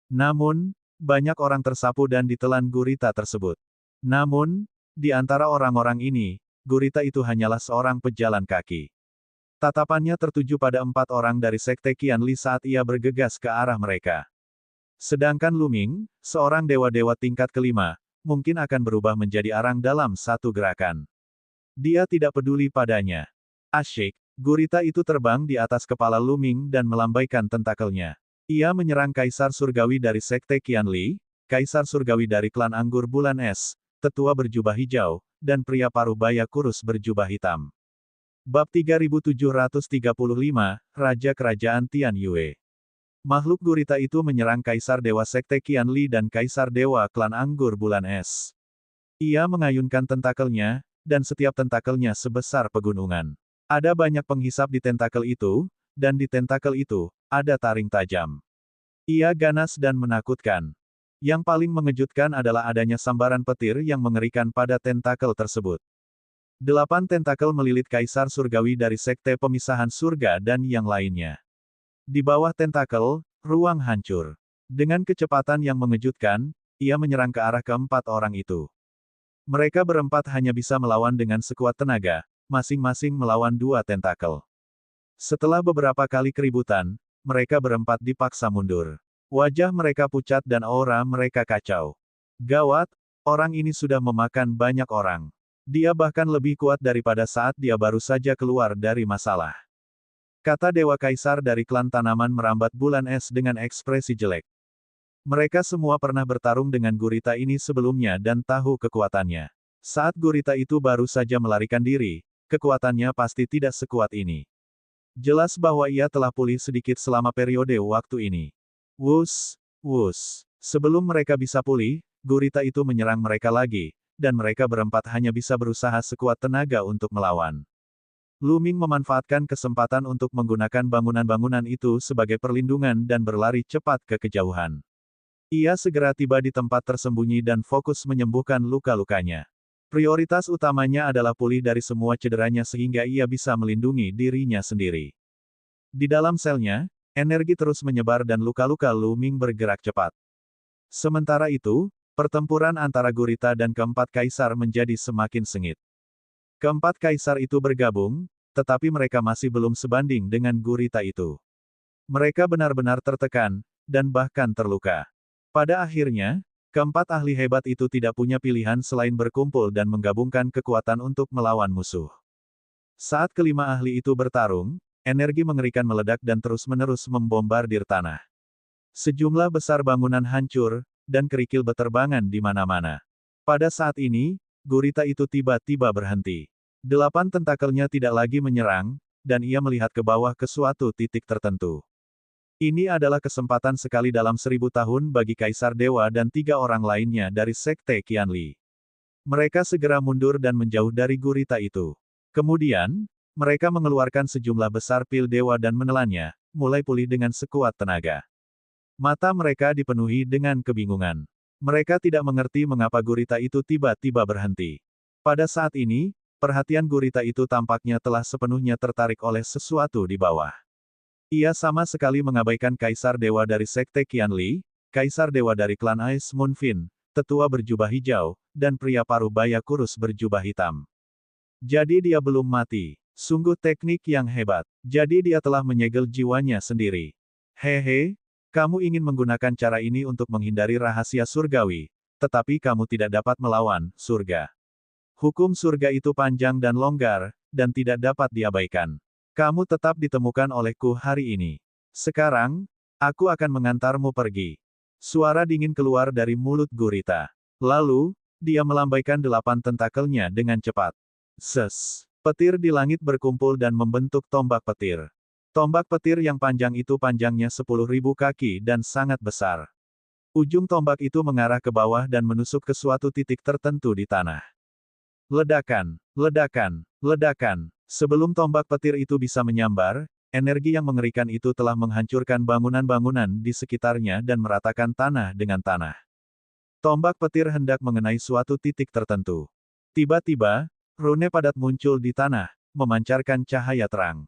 Namun, banyak orang tersapu dan ditelan gurita tersebut. Namun, di antara orang-orang ini, gurita itu hanyalah seorang pejalan kaki. Tatapannya tertuju pada 4 orang dari Sekte Qianli saat ia bergegas ke arah mereka. Sedangkan Luming, seorang dewa-dewa tingkat kelima, mungkin akan berubah menjadi arang dalam satu gerakan. Dia tidak peduli padanya. Asyik, gurita itu terbang di atas kepala Luming dan melambaikan tentakelnya. Ia menyerang Kaisar Surgawi dari Sekte Qianli, Kaisar Surgawi dari klan Anggur Bulan Es, tetua berjubah hijau, dan pria paruh baya kurus berjubah hitam. Bab 3735, Raja Kerajaan Tian Yue. Makhluk gurita itu menyerang Kaisar Dewa Sekte Qianli dan Kaisar Dewa klan Anggur Bulan Es. Ia mengayunkan tentakelnya, dan setiap tentakelnya sebesar pegunungan. Ada banyak penghisap di tentakel itu, dan di tentakel itu, ada taring tajam. Ia ganas dan menakutkan. Yang paling mengejutkan adalah adanya sambaran petir yang mengerikan pada tentakel tersebut. 8 tentakel melilit Kaisar Surgawi dari Sekte Pemisahan Surga dan yang lainnya. Di bawah tentakel, ruang hancur. Dengan kecepatan yang mengejutkan, ia menyerang ke arah keempat orang itu. Mereka berempat hanya bisa melawan dengan sekuat tenaga, masing-masing melawan 2 tentakel. Setelah beberapa kali keributan, mereka berempat dipaksa mundur. Wajah mereka pucat dan aura mereka kacau. Gawat, orang ini sudah memakan banyak orang. Dia bahkan lebih kuat daripada saat dia baru saja keluar dari masalah. Kata Dewa Kaisar dari klan tanaman merambat bulan es dengan ekspresi jelek. Mereka semua pernah bertarung dengan gurita ini sebelumnya dan tahu kekuatannya. Saat gurita itu baru saja melarikan diri, kekuatannya pasti tidak sekuat ini. Jelas bahwa ia telah pulih sedikit selama periode waktu ini. Wus, wus. Sebelum mereka bisa pulih, gurita itu menyerang mereka lagi, dan mereka berempat hanya bisa berusaha sekuat tenaga untuk melawan. Luming memanfaatkan kesempatan untuk menggunakan bangunan-bangunan itu sebagai perlindungan dan berlari cepat ke kejauhan. Ia segera tiba di tempat tersembunyi dan fokus menyembuhkan luka-lukanya. Prioritas utamanya adalah pulih dari semua cederanya sehingga ia bisa melindungi dirinya sendiri. Di dalam selnya, energi terus menyebar dan luka-luka Luming bergerak cepat. Sementara itu, pertempuran antara gurita dan keempat kaisar menjadi semakin sengit. Keempat kaisar itu bergabung, tetapi mereka masih belum sebanding dengan gurita itu. Mereka benar-benar tertekan, dan bahkan terluka. Pada akhirnya, keempat ahli hebat itu tidak punya pilihan selain berkumpul dan menggabungkan kekuatan untuk melawan musuh. Saat kelima ahli itu bertarung, energi mengerikan meledak dan terus-menerus membombardir tanah. Sejumlah besar bangunan hancur, dan kerikil beterbangan di mana-mana. Pada saat ini, gurita itu tiba-tiba berhenti. 8 tentakelnya tidak lagi menyerang, dan ia melihat ke bawah ke suatu titik tertentu. Ini adalah kesempatan sekali dalam 1000 tahun bagi Kaisar Dewa dan 3 orang lainnya dari Sekte Qianli. Mereka segera mundur dan menjauh dari gurita itu. Kemudian, mereka mengeluarkan sejumlah besar pil dewa dan menelannya, mulai pulih dengan sekuat tenaga. Mata mereka dipenuhi dengan kebingungan. Mereka tidak mengerti mengapa gurita itu tiba-tiba berhenti. Pada saat ini, perhatian gurita itu tampaknya telah sepenuhnya tertarik oleh sesuatu di bawah. Ia sama sekali mengabaikan Kaisar Dewa dari Sekte Qianli, Kaisar Dewa dari klan Ice Moonfin, tetua berjubah hijau, dan pria paruh baya kurus berjubah hitam. Jadi dia belum mati. Sungguh teknik yang hebat. Jadi dia telah menyegel jiwanya sendiri. Hehe, kamu ingin menggunakan cara ini untuk menghindari rahasia surgawi, tetapi kamu tidak dapat melawan surga. Hukum surga itu panjang dan longgar, dan tidak dapat diabaikan. Kamu tetap ditemukan olehku hari ini. Sekarang, aku akan mengantarmu pergi. Suara dingin keluar dari mulut gurita. Lalu, dia melambaikan 8 tentakelnya dengan cepat. Ses! Petir di langit berkumpul dan membentuk tombak petir. Tombak petir yang panjang itu panjangnya 10.000 kaki dan sangat besar. Ujung tombak itu mengarah ke bawah dan menusuk ke suatu titik tertentu di tanah. Ledakan, ledakan, ledakan. Sebelum tombak petir itu bisa menyambar, energi yang mengerikan itu telah menghancurkan bangunan-bangunan di sekitarnya dan meratakan tanah dengan tanah. Tombak petir hendak mengenai suatu titik tertentu. Tiba-tiba, rune padat muncul di tanah, memancarkan cahaya terang.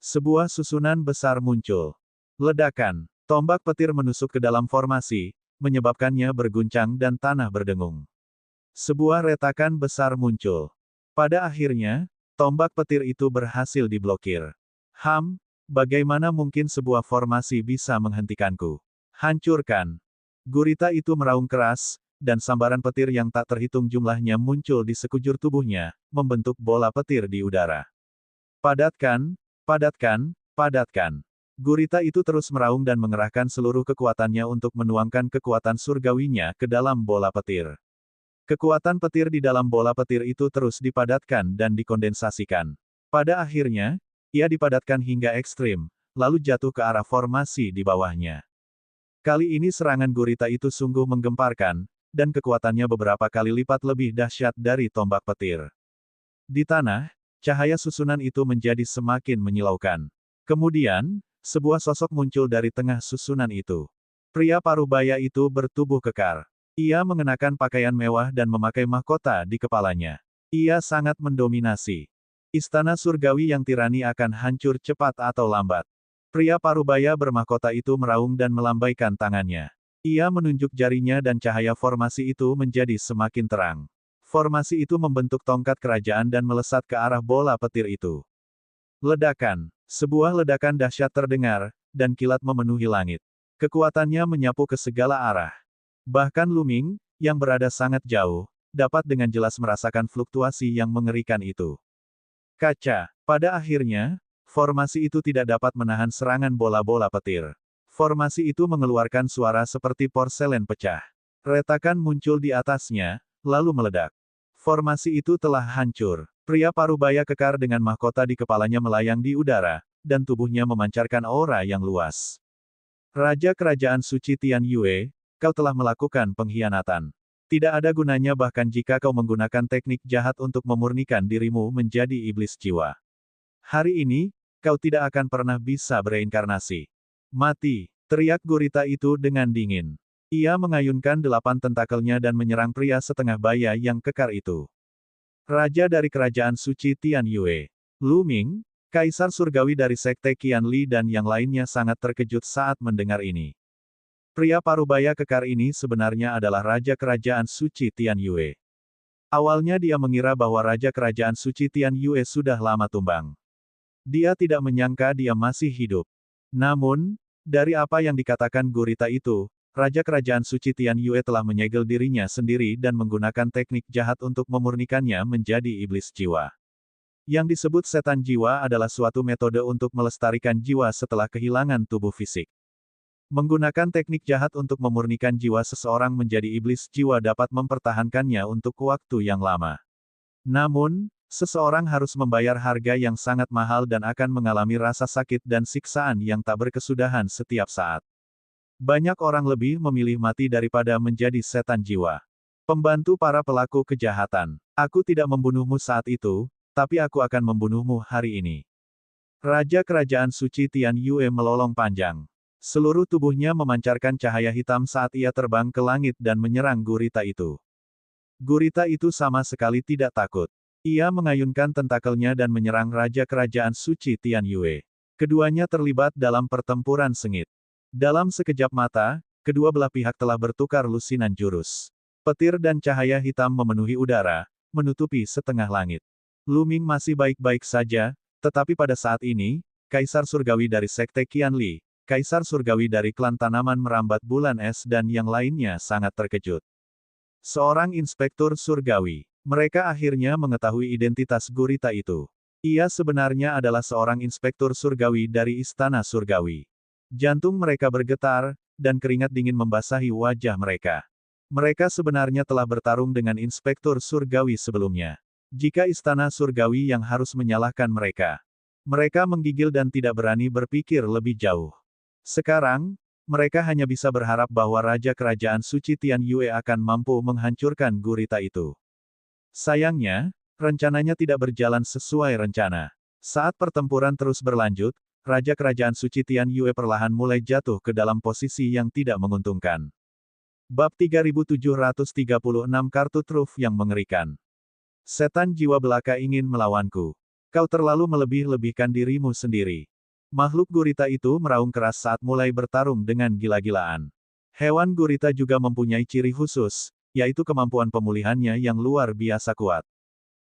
Sebuah susunan besar muncul. Ledakan. Tombak petir menusuk ke dalam formasi, menyebabkannya berguncang dan tanah berdengung. Sebuah retakan besar muncul. Pada akhirnya, tombak petir itu berhasil diblokir. Bagaimana mungkin sebuah formasi bisa menghentikanku? Hancurkan. Gurita itu meraung keras, dan sambaran petir yang tak terhitung jumlahnya muncul di sekujur tubuhnya, membentuk bola petir di udara. Padatkan, padatkan, padatkan. Gurita itu terus meraung dan mengerahkan seluruh kekuatannya untuk menuangkan kekuatan surgawinya ke dalam bola petir. Kekuatan petir di dalam bola petir itu terus dipadatkan dan dikondensasikan. Pada akhirnya, ia dipadatkan hingga ekstrim, lalu jatuh ke arah formasi di bawahnya. Kali ini serangan gurita itu sungguh menggemparkan, dan kekuatannya beberapa kali lipat lebih dahsyat dari tombak petir. Di tanah, cahaya susunan itu menjadi semakin menyilaukan. Kemudian, sebuah sosok muncul dari tengah susunan itu. Pria parubaya itu bertubuh kekar. Ia mengenakan pakaian mewah dan memakai mahkota di kepalanya. Ia sangat mendominasi. Istana surgawi yang tirani akan hancur cepat atau lambat. Pria parubaya bermahkota itu meraung dan melambaikan tangannya. Ia menunjuk jarinya dan cahaya formasi itu menjadi semakin terang. Formasi itu membentuk tongkat kerajaan dan melesat ke arah bola petir itu. Ledakan. Sebuah ledakan dahsyat terdengar, dan kilat memenuhi langit. Kekuatannya menyapu ke segala arah. Bahkan Luming, yang berada sangat jauh, dapat dengan jelas merasakan fluktuasi yang mengerikan itu. Kaca. Pada akhirnya, formasi itu tidak dapat menahan serangan bola-bola petir. Formasi itu mengeluarkan suara seperti porselen pecah. Retakan muncul di atasnya, lalu meledak. Formasi itu telah hancur. Pria parubaya kekar dengan mahkota di kepalanya melayang di udara, dan tubuhnya memancarkan aura yang luas. Raja Kerajaan Suci Tian Yue, kau telah melakukan pengkhianatan. Tidak ada gunanya bahkan jika kau menggunakan teknik jahat untuk memurnikan dirimu menjadi iblis jiwa. Hari ini, kau tidak akan pernah bisa bereinkarnasi. Mati, teriak gurita itu dengan dingin. Ia mengayunkan 8 tentakelnya dan menyerang pria setengah baya yang kekar itu. Raja dari Kerajaan Suci Tian Yue, Luming, Kaisar Surgawi dari Sekte Qianli dan yang lainnya sangat terkejut saat mendengar ini. Pria parubaya kekar ini sebenarnya adalah Raja Kerajaan Suci Tian Yue. Awalnya dia mengira bahwa Raja Kerajaan Suci Tian Yue sudah lama tumbang. Dia tidak menyangka dia masih hidup. Namun, dari apa yang dikatakan gurita itu, Raja Kerajaan Suci Tian Yue telah menyegel dirinya sendiri dan menggunakan teknik jahat untuk memurnikannya menjadi iblis jiwa. Yang disebut setan jiwa adalah suatu metode untuk melestarikan jiwa setelah kehilangan tubuh fisik. Menggunakan teknik jahat untuk memurnikan jiwa seseorang menjadi iblis jiwa dapat mempertahankannya untuk waktu yang lama. Namun, seseorang harus membayar harga yang sangat mahal dan akan mengalami rasa sakit dan siksaan yang tak berkesudahan setiap saat. Banyak orang lebih memilih mati daripada menjadi setan jiwa. Pembantu para pelaku kejahatan. Aku tidak membunuhmu saat itu, tapi aku akan membunuhmu hari ini. Raja Kerajaan Suci Tian Yue melolong panjang. Seluruh tubuhnya memancarkan cahaya hitam saat ia terbang ke langit dan menyerang gurita itu. Gurita itu sama sekali tidak takut. Ia mengayunkan tentakelnya dan menyerang Raja Kerajaan Suci Tian Yue. Keduanya terlibat dalam pertempuran sengit. Dalam sekejap mata, kedua belah pihak telah bertukar lusinan jurus. Petir dan cahaya hitam memenuhi udara, menutupi setengah langit. Luming masih baik-baik saja, tetapi pada saat ini, Kaisar Surgawi dari Sekte Qianli, Kaisar Surgawi dari klan tanaman merambat bulan es dan yang lainnya sangat terkejut. Seorang inspektur surgawi. Mereka akhirnya mengetahui identitas gurita itu. Ia sebenarnya adalah seorang inspektur surgawi dari Istana Surgawi. Jantung mereka bergetar, dan keringat dingin membasahi wajah mereka. Mereka sebenarnya telah bertarung dengan Inspektur Surgawi sebelumnya. Jika Istana Surgawi yang harus menyalahkan mereka. Mereka menggigil dan tidak berani berpikir lebih jauh. Sekarang, mereka hanya bisa berharap bahwa Raja Kerajaan Suci Tian Yue akan mampu menghancurkan gurita itu. Sayangnya, rencananya tidak berjalan sesuai rencana. Saat pertempuran terus berlanjut, Raja Kerajaan Suci Tian Yue perlahan mulai jatuh ke dalam posisi yang tidak menguntungkan. Bab 3736 Kartu Truf yang Mengerikan. Setan jiwa belaka ingin melawanku. Kau terlalu melebih-lebihkan dirimu sendiri. Makhluk gurita itu meraung keras saat mulai bertarung dengan gila-gilaan. Hewan gurita juga mempunyai ciri khusus, yaitu kemampuan pemulihannya yang luar biasa kuat.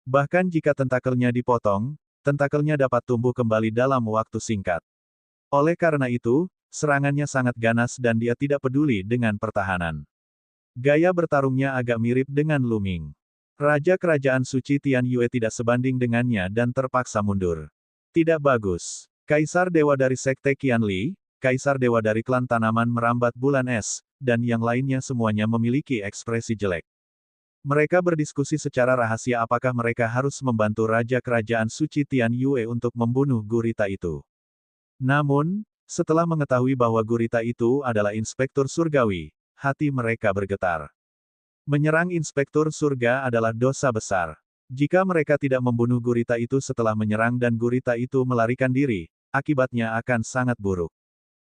Bahkan jika tentakelnya dipotong, tentakelnya dapat tumbuh kembali dalam waktu singkat. Oleh karena itu, serangannya sangat ganas dan dia tidak peduli dengan pertahanan. Gaya bertarungnya agak mirip dengan Lu Ming. Raja Kerajaan Suci Tian Yue tidak sebanding dengannya dan terpaksa mundur. Tidak bagus. Kaisar Dewa dari Sekte Qianli, Kaisar Dewa dari klan tanaman merambat bulan es, dan yang lainnya semuanya memiliki ekspresi jelek. Mereka berdiskusi secara rahasia apakah mereka harus membantu Raja Kerajaan Suci Tian Yue untuk membunuh gurita itu. Namun, setelah mengetahui bahwa gurita itu adalah Inspektur Surgawi, hati mereka bergetar. Menyerang Inspektur Surga adalah dosa besar. Jika mereka tidak membunuh gurita itu setelah menyerang dan gurita itu melarikan diri, akibatnya akan sangat buruk.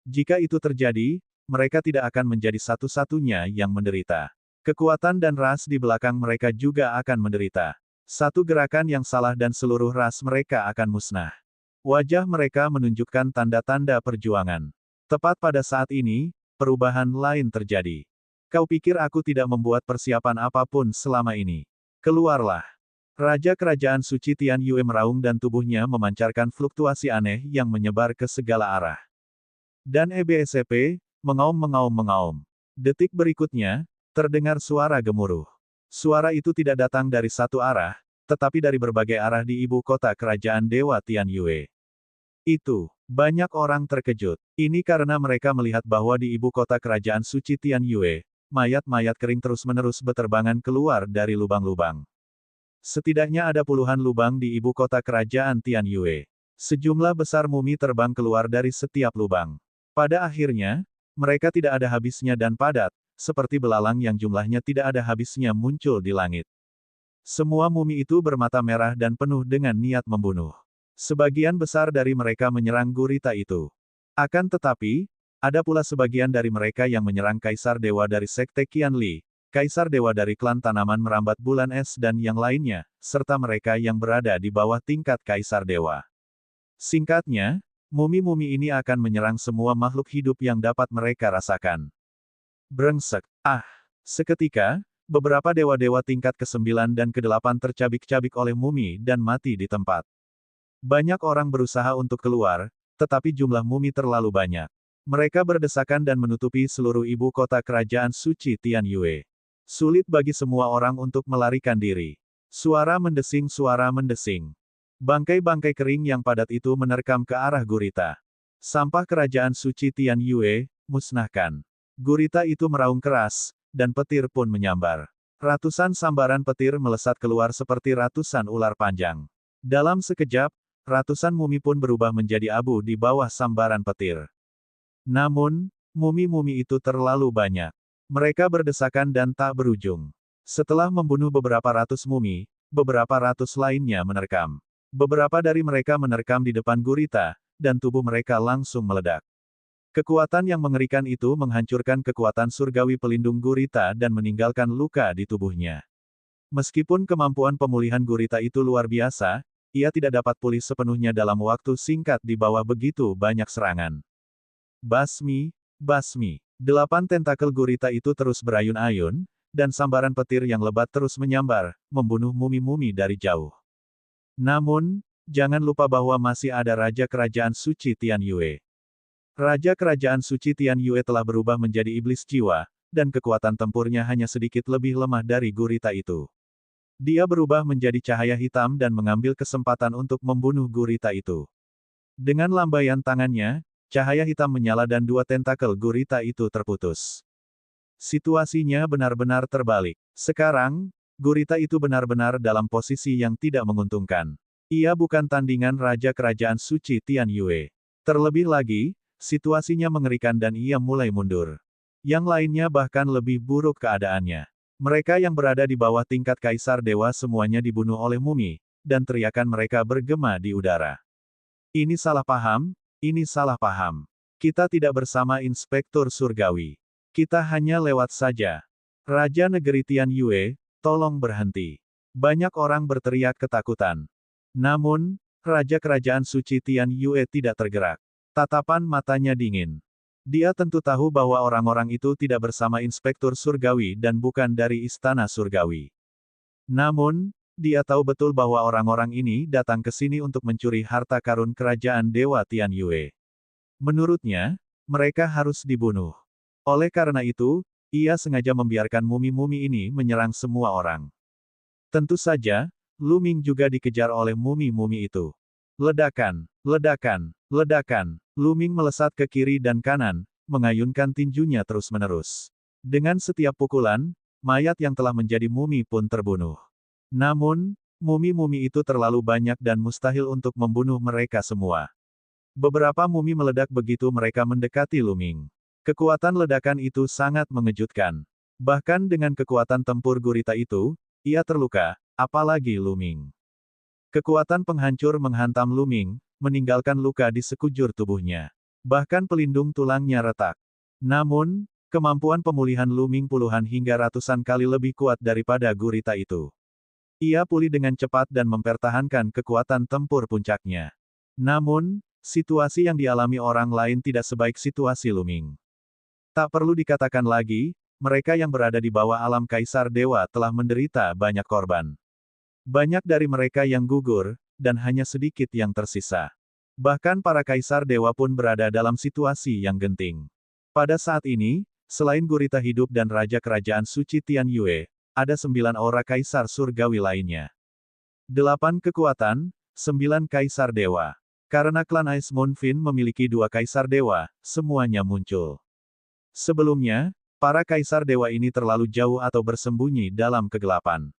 Jika itu terjadi, mereka tidak akan menjadi satu-satunya yang menderita. Kekuatan dan ras di belakang mereka juga akan menderita. Satu gerakan yang salah dan seluruh ras mereka akan musnah. Wajah mereka menunjukkan tanda-tanda perjuangan. Tepat pada saat ini, perubahan lain terjadi. Kau pikir aku tidak membuat persiapan apapun selama ini? Keluarlah. Raja Kerajaan Suci Tian Yue meraung dan tubuhnya memancarkan fluktuasi aneh yang menyebar ke segala arah. Dan EBSP, mengaum-mengaum-mengaum. Detik berikutnya, terdengar suara gemuruh. Suara itu tidak datang dari satu arah, tetapi dari berbagai arah di ibu kota Kerajaan Dewa Tian Yue. Banyak orang terkejut. Ini karena mereka melihat bahwa di ibu kota Kerajaan Suci Tian Yue, mayat-mayat kering terus-menerus beterbangan keluar dari lubang-lubang. Setidaknya ada puluhan lubang di ibu kota Kerajaan Tian Yue. Sejumlah besar mumi terbang keluar dari setiap lubang. Pada akhirnya, mereka tidak ada habisnya dan padat, seperti belalang yang jumlahnya tidak ada habisnya muncul di langit. Semua mumi itu bermata merah dan penuh dengan niat membunuh. Sebagian besar dari mereka menyerang gurita itu. Akan tetapi, ada pula sebagian dari mereka yang menyerang Kaisar Dewa dari Sekte Qianli, Kaisar Dewa dari klan tanaman merambat bulan es dan yang lainnya, serta mereka yang berada di bawah tingkat Kaisar Dewa. Singkatnya, mumi-mumi ini akan menyerang semua makhluk hidup yang dapat mereka rasakan. Brengsek. Seketika, beberapa dewa-dewa tingkat ke-9 dan ke-8 tercabik-cabik oleh mumi dan mati di tempat. Banyak orang berusaha untuk keluar, tetapi jumlah mumi terlalu banyak. Mereka berdesakan dan menutupi seluruh ibu kota Kerajaan Suci Tian Yue. Sulit bagi semua orang untuk melarikan diri. Suara mendesing. Bangkai-bangkai kering yang padat itu menerkam ke arah gurita. Sampah Kerajaan Suci Tian Yue, musnahkan. Gurita itu meraung keras, dan petir pun menyambar. Ratusan sambaran petir melesat keluar seperti ratusan ular panjang. Dalam sekejap, ratusan mumi pun berubah menjadi abu di bawah sambaran petir. Namun, mumi-mumi itu terlalu banyak. Mereka berdesakan dan tak berujung. Setelah membunuh beberapa ratus mumi, beberapa ratus lainnya menerkam. Beberapa dari mereka menerkam di depan gurita, dan tubuh mereka langsung meledak. Kekuatan yang mengerikan itu menghancurkan kekuatan surgawi pelindung gurita dan meninggalkan luka di tubuhnya. Meskipun kemampuan pemulihan gurita itu luar biasa, ia tidak dapat pulih sepenuhnya dalam waktu singkat di bawah begitu banyak serangan. Basmi. 8 tentakel gurita itu terus berayun-ayun, dan sambaran petir yang lebat terus menyambar, membunuh mumi-mumi dari jauh. Namun, jangan lupa bahwa masih ada Raja Kerajaan Suci Tian Yue. Raja Kerajaan Suci Tian Yue telah berubah menjadi iblis jiwa, dan kekuatan tempurnya hanya sedikit lebih lemah dari gurita itu. Dia berubah menjadi cahaya hitam dan mengambil kesempatan untuk membunuh gurita itu. Dengan lambaian tangannya, cahaya hitam menyala dan dua tentakel gurita itu terputus. Situasinya benar-benar terbalik. Sekarang, gurita itu benar-benar dalam posisi yang tidak menguntungkan. Ia bukan tandingan Raja Kerajaan Suci Tian Yue. Terlebih lagi, situasinya mengerikan dan ia mulai mundur. Yang lainnya bahkan lebih buruk keadaannya. Mereka yang berada di bawah tingkat Kaisar Dewa semuanya dibunuh oleh mumi, dan teriakan mereka bergema di udara. Ini salah paham, ini salah paham. Kita tidak bersama Inspektur Surgawi. Kita hanya lewat saja. Raja Negeri Tian Yue, tolong berhenti. Banyak orang berteriak ketakutan. Namun, Raja Kerajaan Suci Tian Yue tidak tergerak. Tatapan matanya dingin. Dia tentu tahu bahwa orang-orang itu tidak bersama Inspektur Surgawi dan bukan dari Istana Surgawi. Namun, dia tahu betul bahwa orang-orang ini datang ke sini untuk mencuri harta karun Kerajaan Dewa Tian Yue. Menurutnya, mereka harus dibunuh. Oleh karena itu, ia sengaja membiarkan mumi-mumi ini menyerang semua orang. Tentu saja, Lu Ming juga dikejar oleh mumi-mumi itu. Ledakan, ledakan, ledakan. Lu Ming melesat ke kiri dan kanan, mengayunkan tinjunya terus-menerus. Dengan setiap pukulan, mayat yang telah menjadi mumi pun terbunuh. Namun, mumi-mumi itu terlalu banyak dan mustahil untuk membunuh mereka semua. Beberapa mumi meledak begitu mereka mendekati Lu Ming. Kekuatan ledakan itu sangat mengejutkan. Bahkan dengan kekuatan tempur gurita itu, ia terluka, apalagi Lu Ming. Kekuatan penghancur menghantam Lu Ming, meninggalkan luka di sekujur tubuhnya. Bahkan pelindung tulangnya retak. Namun, kemampuan pemulihan Lu Ming puluhan hingga ratusan kali lebih kuat daripada gurita itu. Ia pulih dengan cepat dan mempertahankan kekuatan tempur puncaknya. Namun, situasi yang dialami orang lain tidak sebaik situasi Lu Ming. Tak perlu dikatakan lagi, mereka yang berada di bawah alam Kaisar Dewa telah menderita banyak korban. Banyak dari mereka yang gugur, dan hanya sedikit yang tersisa. Bahkan para Kaisar Dewa pun berada dalam situasi yang genting. Pada saat ini, selain gurita hidup dan Raja Kerajaan Suci Tian Yue, ada 9 aura Kaisar Surgawi lainnya. 8 kekuatan, 9 Kaisar Dewa. Karena klan Ice Moon Fin memiliki 2 Kaisar Dewa, semuanya muncul. Sebelumnya, para Kaisar Dewa ini terlalu jauh atau bersembunyi dalam kegelapan.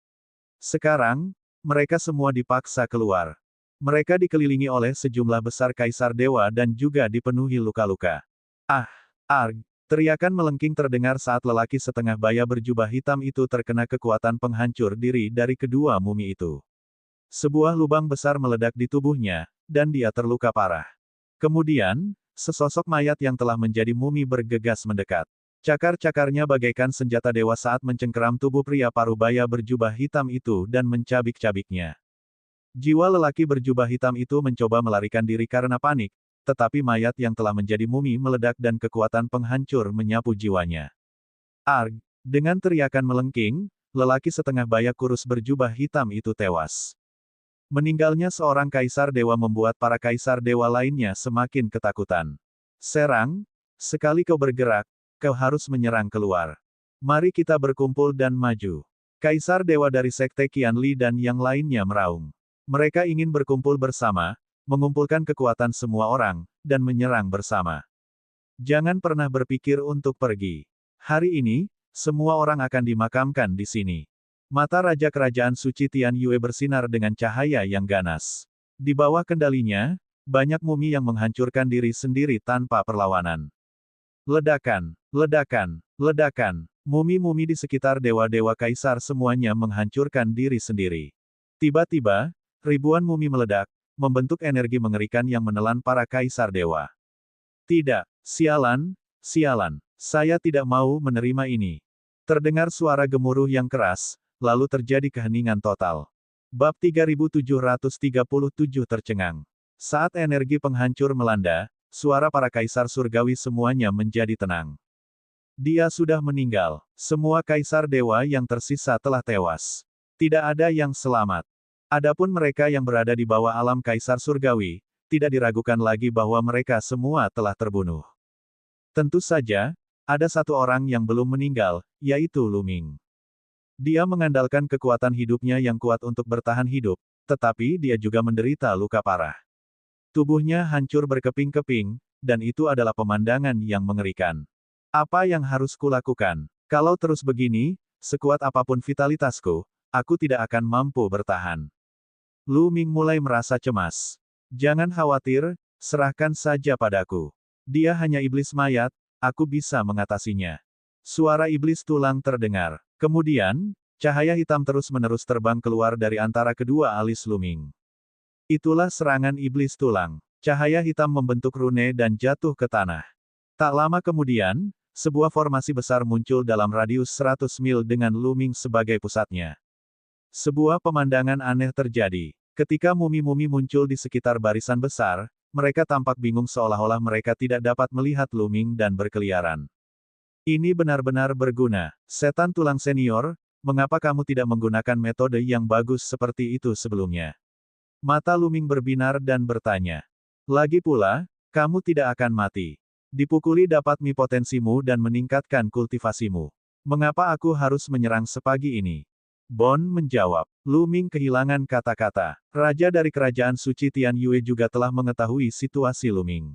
Sekarang, mereka semua dipaksa keluar. Mereka dikelilingi oleh sejumlah besar Kaisar Dewa dan juga dipenuhi luka-luka. Ah! Arg! Teriakan melengking terdengar saat lelaki setengah baya berjubah hitam itu terkena kekuatan penghancur diri dari kedua mumi itu. Sebuah lubang besar meledak di tubuhnya, dan dia terluka parah. Kemudian, sesosok mayat yang telah menjadi mumi bergegas mendekat. Cakar-cakarnya bagaikan senjata dewa saat mencengkeram tubuh pria parubaya berjubah hitam itu dan mencabik-cabiknya. Jiwa lelaki berjubah hitam itu mencoba melarikan diri karena panik, tetapi mayat yang telah menjadi mumi meledak dan kekuatan penghancur menyapu jiwanya. Arg! Dengan teriakan melengking, lelaki setengah baya kurus berjubah hitam itu tewas. Meninggalnya seorang Kaisar Dewa membuat para Kaisar Dewa lainnya semakin ketakutan. Serang! Sekali kau bergerak, kau harus menyerang keluar. Mari kita berkumpul dan maju. Kaisar Dewa dari Sekte Qianli dan yang lainnya meraung. Mereka ingin berkumpul bersama, mengumpulkan kekuatan semua orang, dan menyerang bersama. Jangan pernah berpikir untuk pergi. Hari ini, semua orang akan dimakamkan di sini. Mata Raja Kerajaan Suci Tian Yue bersinar dengan cahaya yang ganas. Di bawah kendalinya, banyak mumi yang menghancurkan diri sendiri tanpa perlawanan. Ledakan, ledakan, ledakan. Mumi-mumi di sekitar dewa-dewa kaisar semuanya menghancurkan diri sendiri. Tiba-tiba, ribuan mumi meledak, membentuk energi mengerikan yang menelan para kaisar dewa. Tidak, sialan, sialan. Saya tidak mau menerima ini. Terdengar suara gemuruh yang keras, lalu terjadi keheningan total. Bab 3737 tercengang. Saat energi penghancur melanda, suara para kaisar surgawi semuanya menjadi tenang. Dia sudah meninggal. Semua kaisar dewa yang tersisa telah tewas. Tidak ada yang selamat. Adapun mereka yang berada di bawah alam kaisar surgawi, tidak diragukan lagi bahwa mereka semua telah terbunuh. Tentu saja, ada satu orang yang belum meninggal, yaitu Lu Ming. Dia mengandalkan kekuatan hidupnya yang kuat untuk bertahan hidup, tetapi dia juga menderita luka parah. Tubuhnya hancur berkeping-keping, dan itu adalah pemandangan yang mengerikan. Apa yang harus kulakukan? Kalau terus begini, sekuat apapun vitalitasku, aku tidak akan mampu bertahan. Lu Ming mulai merasa cemas. Jangan khawatir, serahkan saja padaku. Dia hanya iblis mayat, aku bisa mengatasinya. Suara iblis tulang terdengar. Kemudian, cahaya hitam terus-menerus terbang keluar dari antara kedua alis Lu Ming. Itulah serangan iblis tulang. Cahaya hitam membentuk rune dan jatuh ke tanah. Tak lama kemudian, sebuah formasi besar muncul dalam radius 100 mil dengan Lu Ming sebagai pusatnya. Sebuah pemandangan aneh terjadi. Ketika mumi-mumi muncul di sekitar barisan besar, mereka tampak bingung seolah-olah mereka tidak dapat melihat Lu Ming dan berkeliaran. Ini benar-benar berguna. Setan tulang senior, mengapa kamu tidak menggunakan metode yang bagus seperti itu sebelumnya? Mata Lu Ming berbinar dan bertanya. Lagi pula, kamu tidak akan mati. Dipukuli dapat mi potensimu dan meningkatkan kultivasimu. Mengapa aku harus menyerang sepagi ini? Bon menjawab. Lu Ming kehilangan kata-kata. Raja dari kerajaan suci Tian Yue juga telah mengetahui situasi Lu Ming.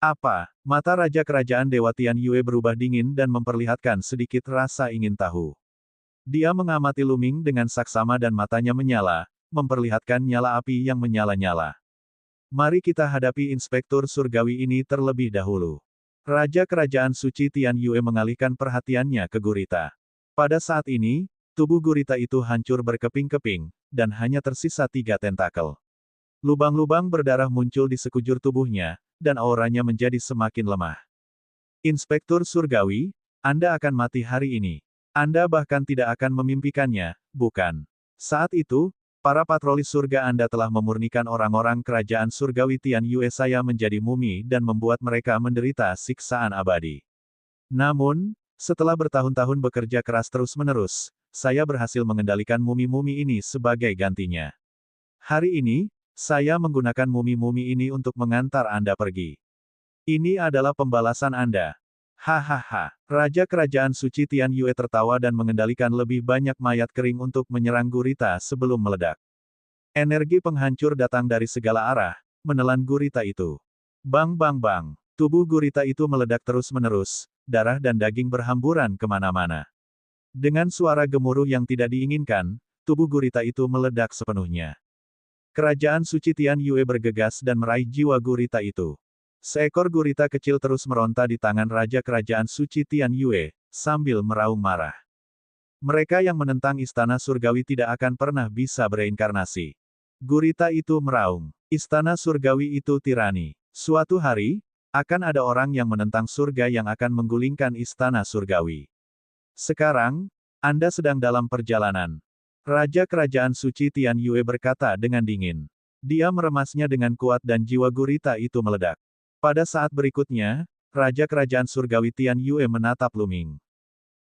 Apa? Mata Raja Kerajaan Dewa Tian Yue berubah dingin dan memperlihatkan sedikit rasa ingin tahu. Dia mengamati Lu Ming dengan saksama dan matanya menyala, memperlihatkan nyala api yang menyala-nyala. Mari kita hadapi inspektur surgawi ini terlebih dahulu. Raja Kerajaan Suci Tian Yue mengalihkan perhatiannya ke gurita. Pada saat ini, tubuh gurita itu hancur berkeping-keping, dan hanya tersisa 3 tentakel. Lubang-lubang berdarah muncul di sekujur tubuhnya, dan auranya menjadi semakin lemah. Inspektur surgawi, Anda akan mati hari ini. Anda bahkan tidak akan memimpikannya, bukan? Saat itu, para patroli surga Anda telah memurnikan orang-orang kerajaan surgawi Tian Yue saya menjadi mumi dan membuat mereka menderita siksaan abadi. Namun, setelah bertahun-tahun bekerja keras terus-menerus, saya berhasil mengendalikan mumi-mumi ini sebagai gantinya. Hari ini, saya menggunakan mumi-mumi ini untuk mengantar Anda pergi. Ini adalah pembalasan Anda. Hahaha. Raja Kerajaan Suci Tian Yue tertawa dan mengendalikan lebih banyak mayat kering untuk menyerang gurita sebelum meledak. Energi penghancur datang dari segala arah, menelan gurita itu. Bang bang bang. Tubuh gurita itu meledak terus-menerus, darah dan daging berhamburan kemana-mana. Dengan suara gemuruh yang tidak diinginkan, tubuh gurita itu meledak sepenuhnya. Kerajaan Suci Tian Yue bergegas dan meraih jiwa gurita itu. Seekor gurita kecil terus meronta di tangan Raja Kerajaan Suci Tian Yue, sambil meraung marah. Mereka yang menentang istana surgawi tidak akan pernah bisa bereinkarnasi. Gurita itu meraung. Istana surgawi itu tirani. Suatu hari, akan ada orang yang menentang surga yang akan menggulingkan istana surgawi. Sekarang, Anda sedang dalam perjalanan. Raja Kerajaan Suci Tian Yue berkata dengan dingin. Dia meremasnya dengan kuat dan jiwa gurita itu meledak. Pada saat berikutnya, Raja Kerajaan Surgawi Tian Yue menatap Lu Ming.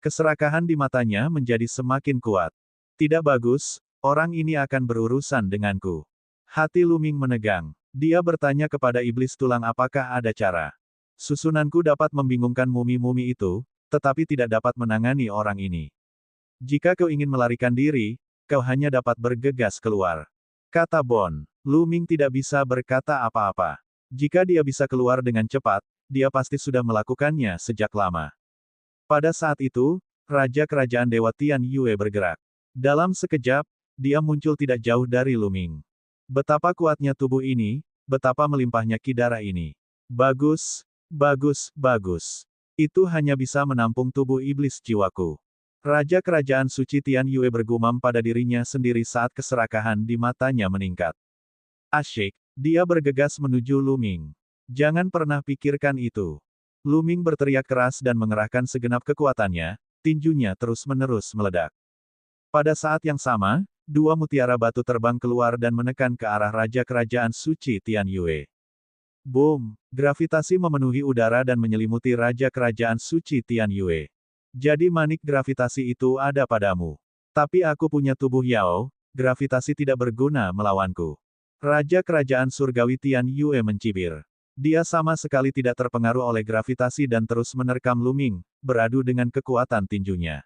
Keserakahan di matanya menjadi semakin kuat. Tidak bagus, orang ini akan berurusan denganku. Hati Lu Ming menegang. Dia bertanya kepada iblis tulang apakah ada cara. Susunanku dapat membingungkan mumi-mumi itu, tetapi tidak dapat menangani orang ini. Jika kau ingin melarikan diri, kau hanya dapat bergegas keluar. Kata Bon. Lu Ming tidak bisa berkata apa-apa. Jika dia bisa keluar dengan cepat, dia pasti sudah melakukannya sejak lama. Pada saat itu, Raja Kerajaan Dewa Tian Yue bergerak. Dalam sekejap, dia muncul tidak jauh dari Lu Ming. Betapa kuatnya tubuh ini, betapa melimpahnya ki darah ini. Bagus, bagus, bagus. Itu hanya bisa menampung tubuh iblis jiwaku. Raja Kerajaan Suci Tian Yue bergumam pada dirinya sendiri saat keserakahan di matanya meningkat. Asyik, dia bergegas menuju Lu Ming. Jangan pernah pikirkan itu. Lu Ming berteriak keras dan mengerahkan segenap kekuatannya, tinjunya terus-menerus meledak. Pada saat yang sama, 2 mutiara batu terbang keluar dan menekan ke arah Raja Kerajaan Suci Tian Yue. Boom! Gravitasi memenuhi udara dan menyelimuti Raja Kerajaan Suci Tian Yue. Jadi manik gravitasi itu ada padamu. Tapi aku punya tubuh Yao, gravitasi tidak berguna melawanku. Raja Kerajaan Surgawi Tian Yue mencibir. Dia sama sekali tidak terpengaruh oleh gravitasi dan terus menerkam Lu Ming, beradu dengan kekuatan tinjunya.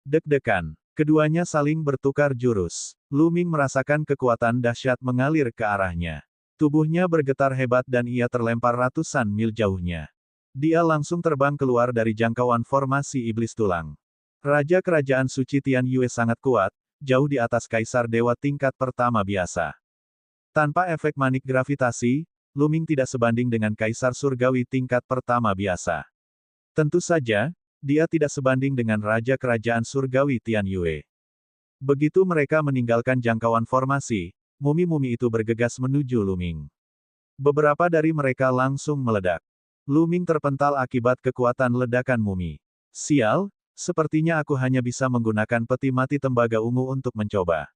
Deg-degan. Keduanya saling bertukar jurus. Lu Ming merasakan kekuatan dahsyat mengalir ke arahnya. Tubuhnya bergetar hebat dan ia terlempar ratusan mil jauhnya. Dia langsung terbang keluar dari jangkauan formasi iblis tulang. Raja Kerajaan Suci Tian Yue sangat kuat, jauh di atas Kaisar Dewa tingkat pertama biasa. Tanpa efek manik gravitasi, Lu Ming tidak sebanding dengan Kaisar Surgawi tingkat pertama biasa. Tentu saja, dia tidak sebanding dengan Raja Kerajaan Surgawi Tian Yue. Begitu mereka meninggalkan jangkauan formasi, mumi-mumi itu bergegas menuju Lu Ming. Beberapa dari mereka langsung meledak. Lu Ming terpental akibat kekuatan ledakan mumi. Sial, sepertinya aku hanya bisa menggunakan peti mati tembaga ungu untuk mencoba.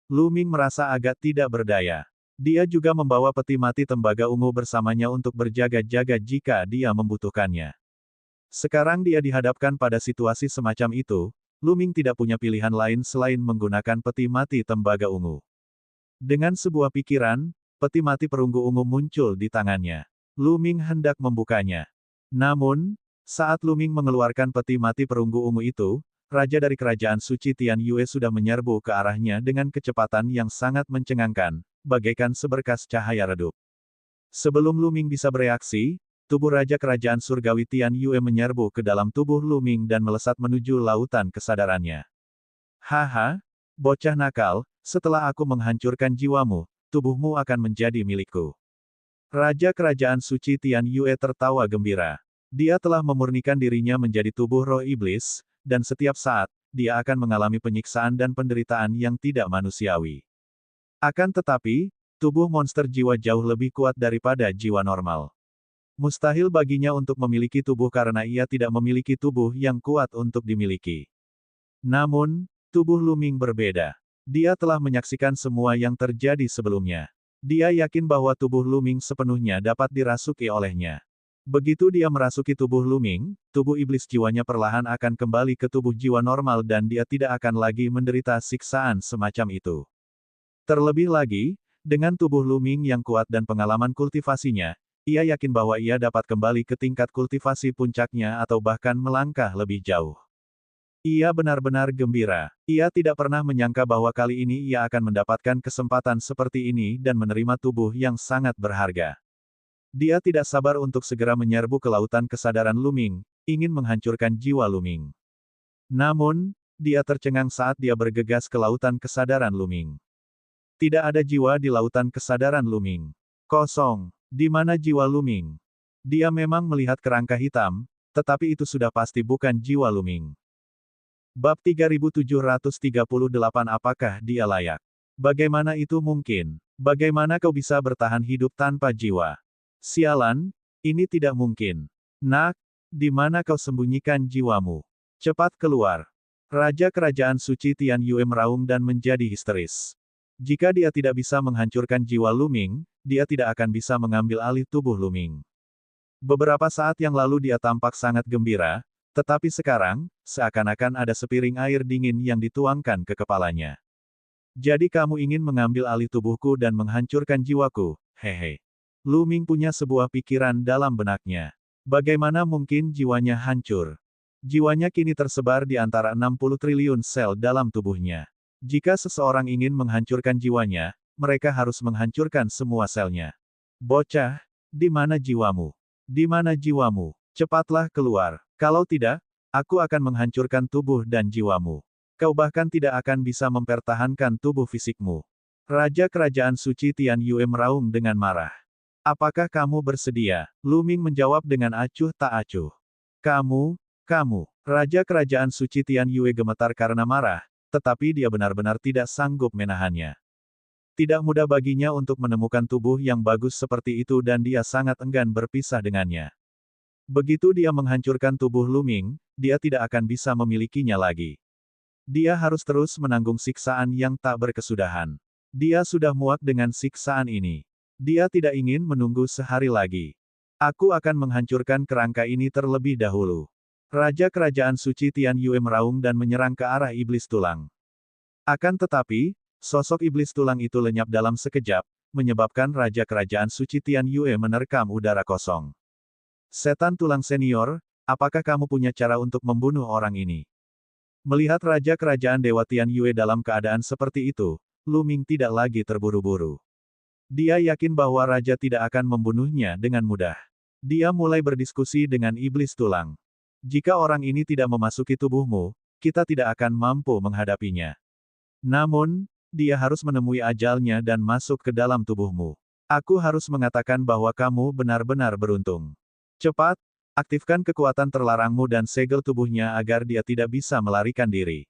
Lu Ming merasa agak tidak berdaya. Dia juga membawa peti mati tembaga ungu bersamanya untuk berjaga-jaga jika dia membutuhkannya. Sekarang dia dihadapkan pada situasi semacam itu, Lu Ming tidak punya pilihan lain selain menggunakan peti mati tembaga ungu. Dengan sebuah pikiran, peti mati perunggu ungu muncul di tangannya. Lu Ming hendak membukanya. Namun, saat Lu Ming mengeluarkan peti mati perunggu ungu itu, Raja dari Kerajaan Suci Tian Yue sudah menyerbu ke arahnya dengan kecepatan yang sangat mencengangkan, bagaikan seberkas cahaya redup. Sebelum Lu Ming bisa bereaksi, tubuh Raja Kerajaan Surgawi Tian Yue menyerbu ke dalam tubuh Lu Ming dan melesat menuju lautan kesadarannya. Haha, bocah nakal, setelah aku menghancurkan jiwamu, tubuhmu akan menjadi milikku. Raja Kerajaan Suci Tian Yue tertawa gembira. Dia telah memurnikan dirinya menjadi tubuh roh iblis, dan setiap saat, dia akan mengalami penyiksaan dan penderitaan yang tidak manusiawi. Akan tetapi, tubuh monster jiwa jauh lebih kuat daripada jiwa normal. Mustahil baginya untuk memiliki tubuh karena ia tidak memiliki tubuh yang kuat untuk dimiliki. Namun, tubuh Lu Ming berbeda. Dia telah menyaksikan semua yang terjadi sebelumnya. Dia yakin bahwa tubuh Lu Ming sepenuhnya dapat dirasuki olehnya. Begitu dia merasuki tubuh Lu Ming, tubuh iblis jiwanya perlahan akan kembali ke tubuh jiwa normal dan dia tidak akan lagi menderita siksaan semacam itu. Terlebih lagi, dengan tubuh Lu Ming yang kuat dan pengalaman kultivasinya, ia yakin bahwa ia dapat kembali ke tingkat kultivasi puncaknya atau bahkan melangkah lebih jauh. Ia benar-benar gembira. Ia tidak pernah menyangka bahwa kali ini ia akan mendapatkan kesempatan seperti ini dan menerima tubuh yang sangat berharga. Dia tidak sabar untuk segera menyerbu ke lautan kesadaran Lu Ming, ingin menghancurkan jiwa Lu Ming. Namun, dia tercengang saat dia bergegas ke lautan kesadaran Lu Ming. Tidak ada jiwa di lautan kesadaran Lu Ming. Kosong. Di mana jiwa Lu Ming? Dia memang melihat kerangka hitam, tetapi itu sudah pasti bukan jiwa Lu Ming. Bab 3738 Apakah dia layak? Bagaimana itu mungkin? Bagaimana kau bisa bertahan hidup tanpa jiwa? Sialan, ini tidak mungkin. Nak, di mana kau sembunyikan jiwamu? Cepat keluar. Raja Kerajaan Suci Tian Yue meraung dan menjadi histeris. Jika dia tidak bisa menghancurkan jiwa Lu Ming, dia tidak akan bisa mengambil alih tubuh Lu Ming. Beberapa saat yang lalu dia tampak sangat gembira, tetapi sekarang, seakan-akan ada sepiring air dingin yang dituangkan ke kepalanya. Jadi kamu ingin mengambil alih tubuhku dan menghancurkan jiwaku, hehe. Lu Ming punya sebuah pikiran dalam benaknya. Bagaimana mungkin jiwanya hancur? Jiwanya kini tersebar di antara 60 triliun sel dalam tubuhnya. Jika seseorang ingin menghancurkan jiwanya, mereka harus menghancurkan semua selnya. Bocah, di mana jiwamu? Di mana jiwamu? Cepatlah keluar. Kalau tidak, aku akan menghancurkan tubuh dan jiwamu. Kau bahkan tidak akan bisa mempertahankan tubuh fisikmu. Raja Kerajaan Suci Tian Yue meraung dengan marah. Apakah kamu bersedia? Lu Ming menjawab dengan acuh tak acuh. Kamu. Raja Kerajaan Suci Tian Yue gemetar karena marah, tetapi dia benar-benar tidak sanggup menahannya. Tidak mudah baginya untuk menemukan tubuh yang bagus seperti itu dan dia sangat enggan berpisah dengannya. Begitu dia menghancurkan tubuh Lu Ming, dia tidak akan bisa memilikinya lagi. Dia harus terus menanggung siksaan yang tak berkesudahan. Dia sudah muak dengan siksaan ini. Dia tidak ingin menunggu sehari lagi. Aku akan menghancurkan kerangka ini terlebih dahulu. Raja Kerajaan Suci Tian Yue meraung dan menyerang ke arah iblis tulang. Akan tetapi, sosok iblis tulang itu lenyap dalam sekejap, menyebabkan Raja Kerajaan Suci Tian Yue menerkam udara kosong. Setan tulang senior, apakah kamu punya cara untuk membunuh orang ini? Melihat Raja Kerajaan Dewa Tian Yue dalam keadaan seperti itu, Lu Ming tidak lagi terburu-buru. Dia yakin bahwa raja tidak akan membunuhnya dengan mudah. Dia mulai berdiskusi dengan iblis tulang. Jika orang ini tidak memasuki tubuhmu, kita tidak akan mampu menghadapinya. Namun, dia harus menemui ajalnya dan masuk ke dalam tubuhmu. Aku harus mengatakan bahwa kamu benar-benar beruntung. Cepat, aktifkan kekuatan terlarangmu dan segel tubuhnya agar dia tidak bisa melarikan diri.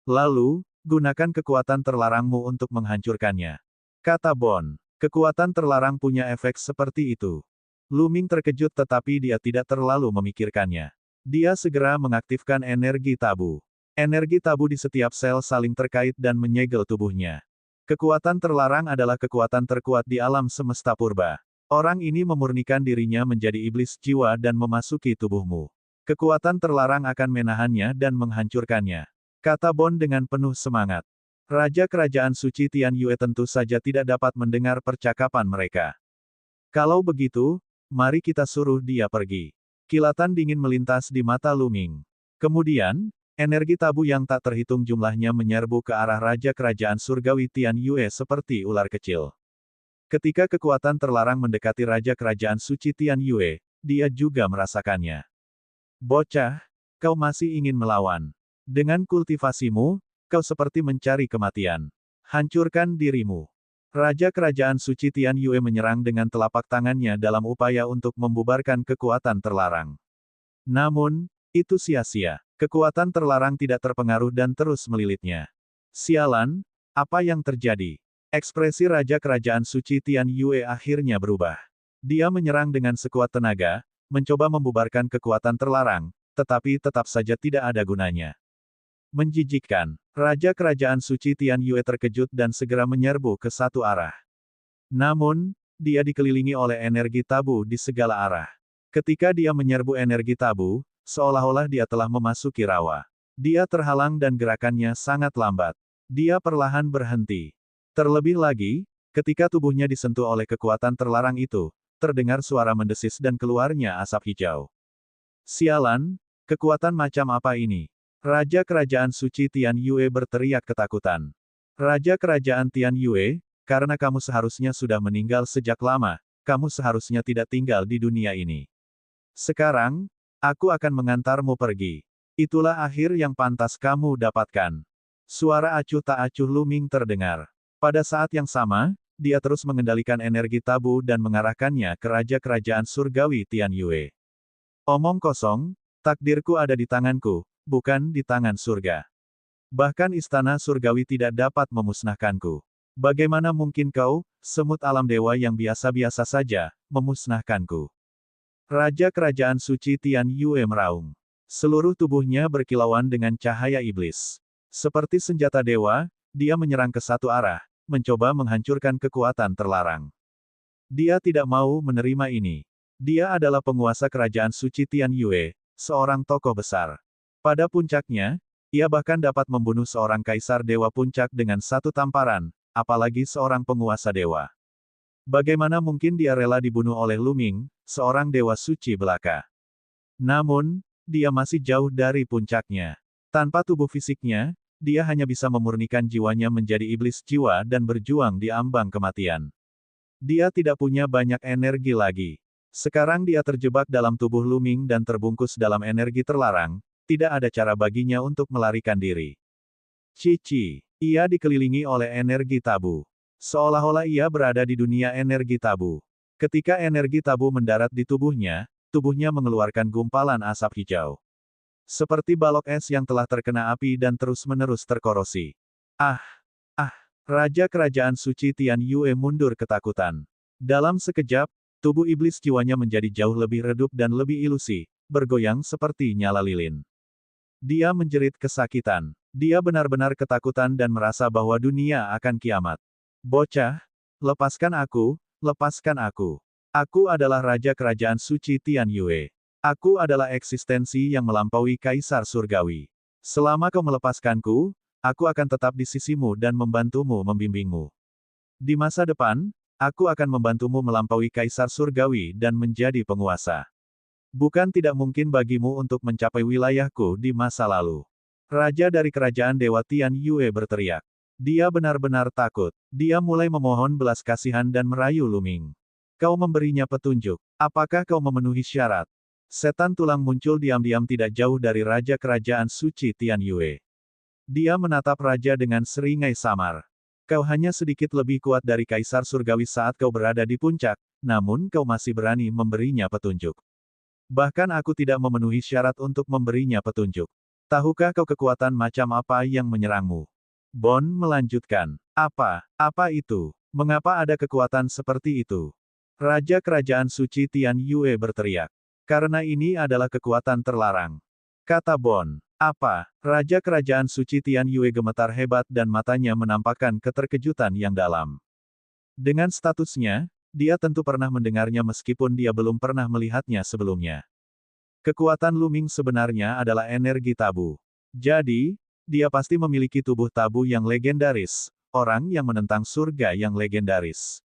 Lalu, gunakan kekuatan terlarangmu untuk menghancurkannya. Kata Bon. Kekuatan terlarang punya efek seperti itu. Luming terkejut tetapi dia tidak terlalu memikirkannya. Dia segera mengaktifkan energi tabu. Energi tabu di setiap sel saling terkait dan menyegel tubuhnya. Kekuatan terlarang adalah kekuatan terkuat di alam semesta purba. Orang ini memurnikan dirinya menjadi iblis jiwa dan memasuki tubuhmu. Kekuatan terlarang akan menahannya dan menghancurkannya. Kata Bon dengan penuh semangat. Raja Kerajaan Suci Tian Yue tentu saja tidak dapat mendengar percakapan mereka. Kalau begitu, mari kita suruh dia pergi. Kilatan dingin melintas di mata Luming. Kemudian, energi tabu yang tak terhitung jumlahnya menyerbu ke arah Raja Kerajaan Surgawi Tian Yue seperti ular kecil. Ketika kekuatan terlarang mendekati Raja Kerajaan Suci Tian Yue, dia juga merasakannya. Bocah, kau masih ingin melawan. Dengan kultivasimu, kau seperti mencari kematian. Hancurkan dirimu. Raja Kerajaan Suci Tian Yue menyerang dengan telapak tangannya dalam upaya untuk membubarkan kekuatan terlarang. Namun, itu sia-sia. Kekuatan terlarang tidak terpengaruh dan terus melilitnya. Sialan, apa yang terjadi? Ekspresi Raja Kerajaan Suci Tian Yue akhirnya berubah. Dia menyerang dengan sekuat tenaga, mencoba membubarkan kekuatan terlarang, tetapi tetap saja tidak ada gunanya. Menjijikkan. Raja Kerajaan Suci Tian Yue terkejut dan segera menyerbu ke satu arah. Namun, dia dikelilingi oleh energi tabu di segala arah. Ketika dia menyerbu energi tabu, seolah-olah dia telah memasuki rawa. Dia terhalang dan gerakannya sangat lambat. Dia perlahan berhenti. Terlebih lagi, ketika tubuhnya disentuh oleh kekuatan terlarang itu, terdengar suara mendesis dan keluarnya asap hijau. Sialan, kekuatan macam apa ini? Raja Kerajaan Suci Tian Yue berteriak ketakutan. Raja Kerajaan Tian Yue, karena kamu seharusnya sudah meninggal sejak lama, kamu seharusnya tidak tinggal di dunia ini. Sekarang, aku akan mengantarmu pergi. Itulah akhir yang pantas kamu dapatkan. Suara acuh tak acuh Luming terdengar. Pada saat yang sama, dia terus mengendalikan energi tabu dan mengarahkannya ke Raja Kerajaan Surgawi Tian Yue. Omong kosong, takdirku ada di tanganku, bukan di tangan surga. Bahkan istana surgawi tidak dapat memusnahkanku. Bagaimana mungkin kau, semut alam dewa yang biasa-biasa saja, memusnahkanku? Raja Kerajaan Suci Tian Yue meraung. Seluruh tubuhnya berkilauan dengan cahaya iblis. Seperti senjata dewa, dia menyerang ke satu arah, mencoba menghancurkan kekuatan terlarang. Dia tidak mau menerima ini. Dia adalah penguasa Kerajaan Suci Tian Yue, seorang tokoh besar. Pada puncaknya, ia bahkan dapat membunuh seorang kaisar dewa puncak dengan satu tamparan, apalagi seorang penguasa dewa. Bagaimana mungkin dia rela dibunuh oleh Luming, seorang dewa suci belaka? Namun, dia masih jauh dari puncaknya. Tanpa tubuh fisiknya, dia hanya bisa memurnikan jiwanya menjadi iblis jiwa dan berjuang di ambang kematian. Dia tidak punya banyak energi lagi. Sekarang dia terjebak dalam tubuh Luming dan terbungkus dalam energi terlarang. Tidak ada cara baginya untuk melarikan diri. Cici. Ia dikelilingi oleh energi tabu. Seolah-olah ia berada di dunia energi tabu. Ketika energi tabu mendarat di tubuhnya, tubuhnya mengeluarkan gumpalan asap hijau. Seperti balok es yang telah terkena api dan terus-menerus terkorosi. Ah! Ah! Raja Kerajaan Suci Tian Yue mundur ketakutan. Dalam sekejap, tubuh iblis jiwanya menjadi jauh lebih redup dan lebih ilusi, bergoyang seperti nyala lilin. Dia menjerit kesakitan. Dia benar-benar ketakutan dan merasa bahwa dunia akan kiamat. Bocah, lepaskan aku, lepaskan aku. Aku adalah Raja Kerajaan Suci Tian Yue. Aku adalah eksistensi yang melampaui Kaisar Surgawi. Selama kau melepaskanku, aku akan tetap di sisimu dan membantumu membimbingmu. Di masa depan, aku akan membantumu melampaui Kaisar Surgawi dan menjadi penguasa. Bukan tidak mungkin bagimu untuk mencapai wilayahku di masa lalu. Raja dari Kerajaan Dewa Tian Yue berteriak. Dia benar-benar takut. Dia mulai memohon belas kasihan dan merayu Lu Ming. Kau memberinya petunjuk. Apakah kau memenuhi syarat? Setan tulang muncul diam-diam tidak jauh dari Raja Kerajaan Suci Tian Yue. Dia menatap Raja dengan seringai samar. Kau hanya sedikit lebih kuat dari Kaisar Surgawi saat kau berada di puncak, namun kau masih berani memberinya petunjuk. Bahkan aku tidak memenuhi syarat untuk memberinya petunjuk. Tahukah kau kekuatan macam apa yang menyerangmu? Bon melanjutkan. Apa itu? Mengapa ada kekuatan seperti itu? Raja Kerajaan Suci Tian Yue berteriak. Karena ini adalah kekuatan terlarang. Kata Bon. Apa? Raja Kerajaan Suci Tian Yue gemetar hebat dan matanya menampakkan keterkejutan yang dalam. Dengan statusnya, dia tentu pernah mendengarnya meskipun dia belum pernah melihatnya sebelumnya. Kekuatan Lu Ming sebenarnya adalah energi tabu. Jadi, dia pasti memiliki tubuh tabu yang legendaris, orang yang menentang surga yang legendaris.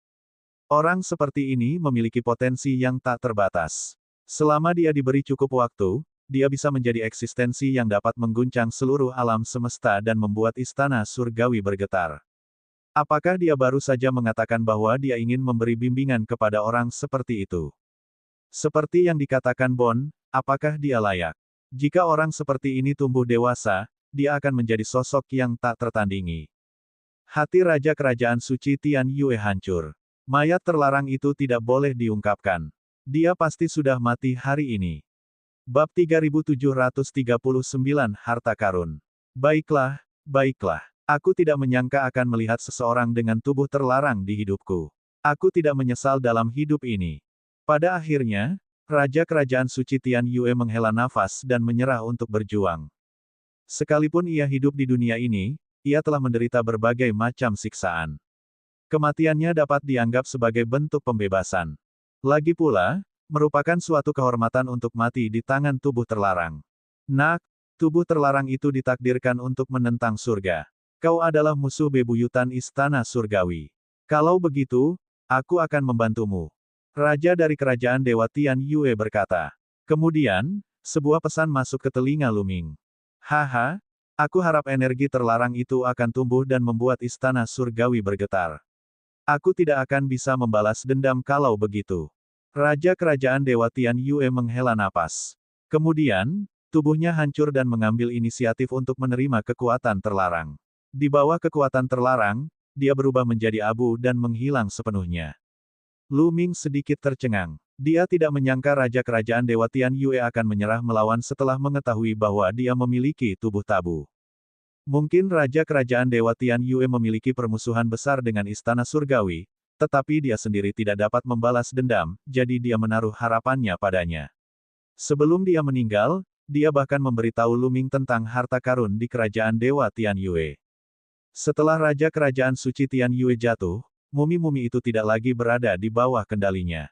Orang seperti ini memiliki potensi yang tak terbatas. Selama dia diberi cukup waktu, dia bisa menjadi eksistensi yang dapat mengguncang seluruh alam semesta dan membuat istana surgawi bergetar. Apakah dia baru saja mengatakan bahwa dia ingin memberi bimbingan kepada orang seperti itu? Seperti yang dikatakan Bon, apakah dia layak? Jika orang seperti ini tumbuh dewasa, dia akan menjadi sosok yang tak tertandingi. Hati Raja Kerajaan Suci Tian Yue hancur. Mayat terlarang itu tidak boleh diungkapkan. Dia pasti sudah mati hari ini. Bab 3739 Harta Karun. Baiklah, baiklah. Aku tidak menyangka akan melihat seseorang dengan tubuh terlarang di hidupku. Aku tidak menyesal dalam hidup ini. Pada akhirnya, Raja Kerajaan Suci Tian Yue menghela nafas dan menyerah untuk berjuang. Sekalipun ia hidup di dunia ini, ia telah menderita berbagai macam siksaan. Kematiannya dapat dianggap sebagai bentuk pembebasan. Lagi pula, merupakan suatu kehormatan untuk mati di tangan tubuh terlarang. Nak, tubuh terlarang itu ditakdirkan untuk menentang surga. Kau adalah musuh bebuyutan istana surgawi. Kalau begitu, aku akan membantumu. Raja dari Kerajaan Dewa Tian Yue berkata. Kemudian, sebuah pesan masuk ke telinga Lu Ming. Haha, aku harap energi terlarang itu akan tumbuh dan membuat istana surgawi bergetar. Aku tidak akan bisa membalas dendam kalau begitu. Raja Kerajaan Dewa Tian Yue menghela napas. Kemudian, tubuhnya hancur dan mengambil inisiatif untuk menerima kekuatan terlarang. Di bawah kekuatan terlarang, dia berubah menjadi abu dan menghilang sepenuhnya. Lu Ming sedikit tercengang. Dia tidak menyangka Raja Kerajaan Dewa Tian Yue akan menyerah melawan setelah mengetahui bahwa dia memiliki tubuh tabu. Mungkin Raja Kerajaan Dewa Tian Yue memiliki permusuhan besar dengan Istana Surgawi, tetapi dia sendiri tidak dapat membalas dendam, jadi dia menaruh harapannya padanya. Sebelum dia meninggal, dia bahkan memberitahu Lu Ming tentang harta karun di Kerajaan Dewa Tian Yue. Setelah Raja Kerajaan Suci Tian Yue jatuh, mumi-mumi itu tidak lagi berada di bawah kendalinya.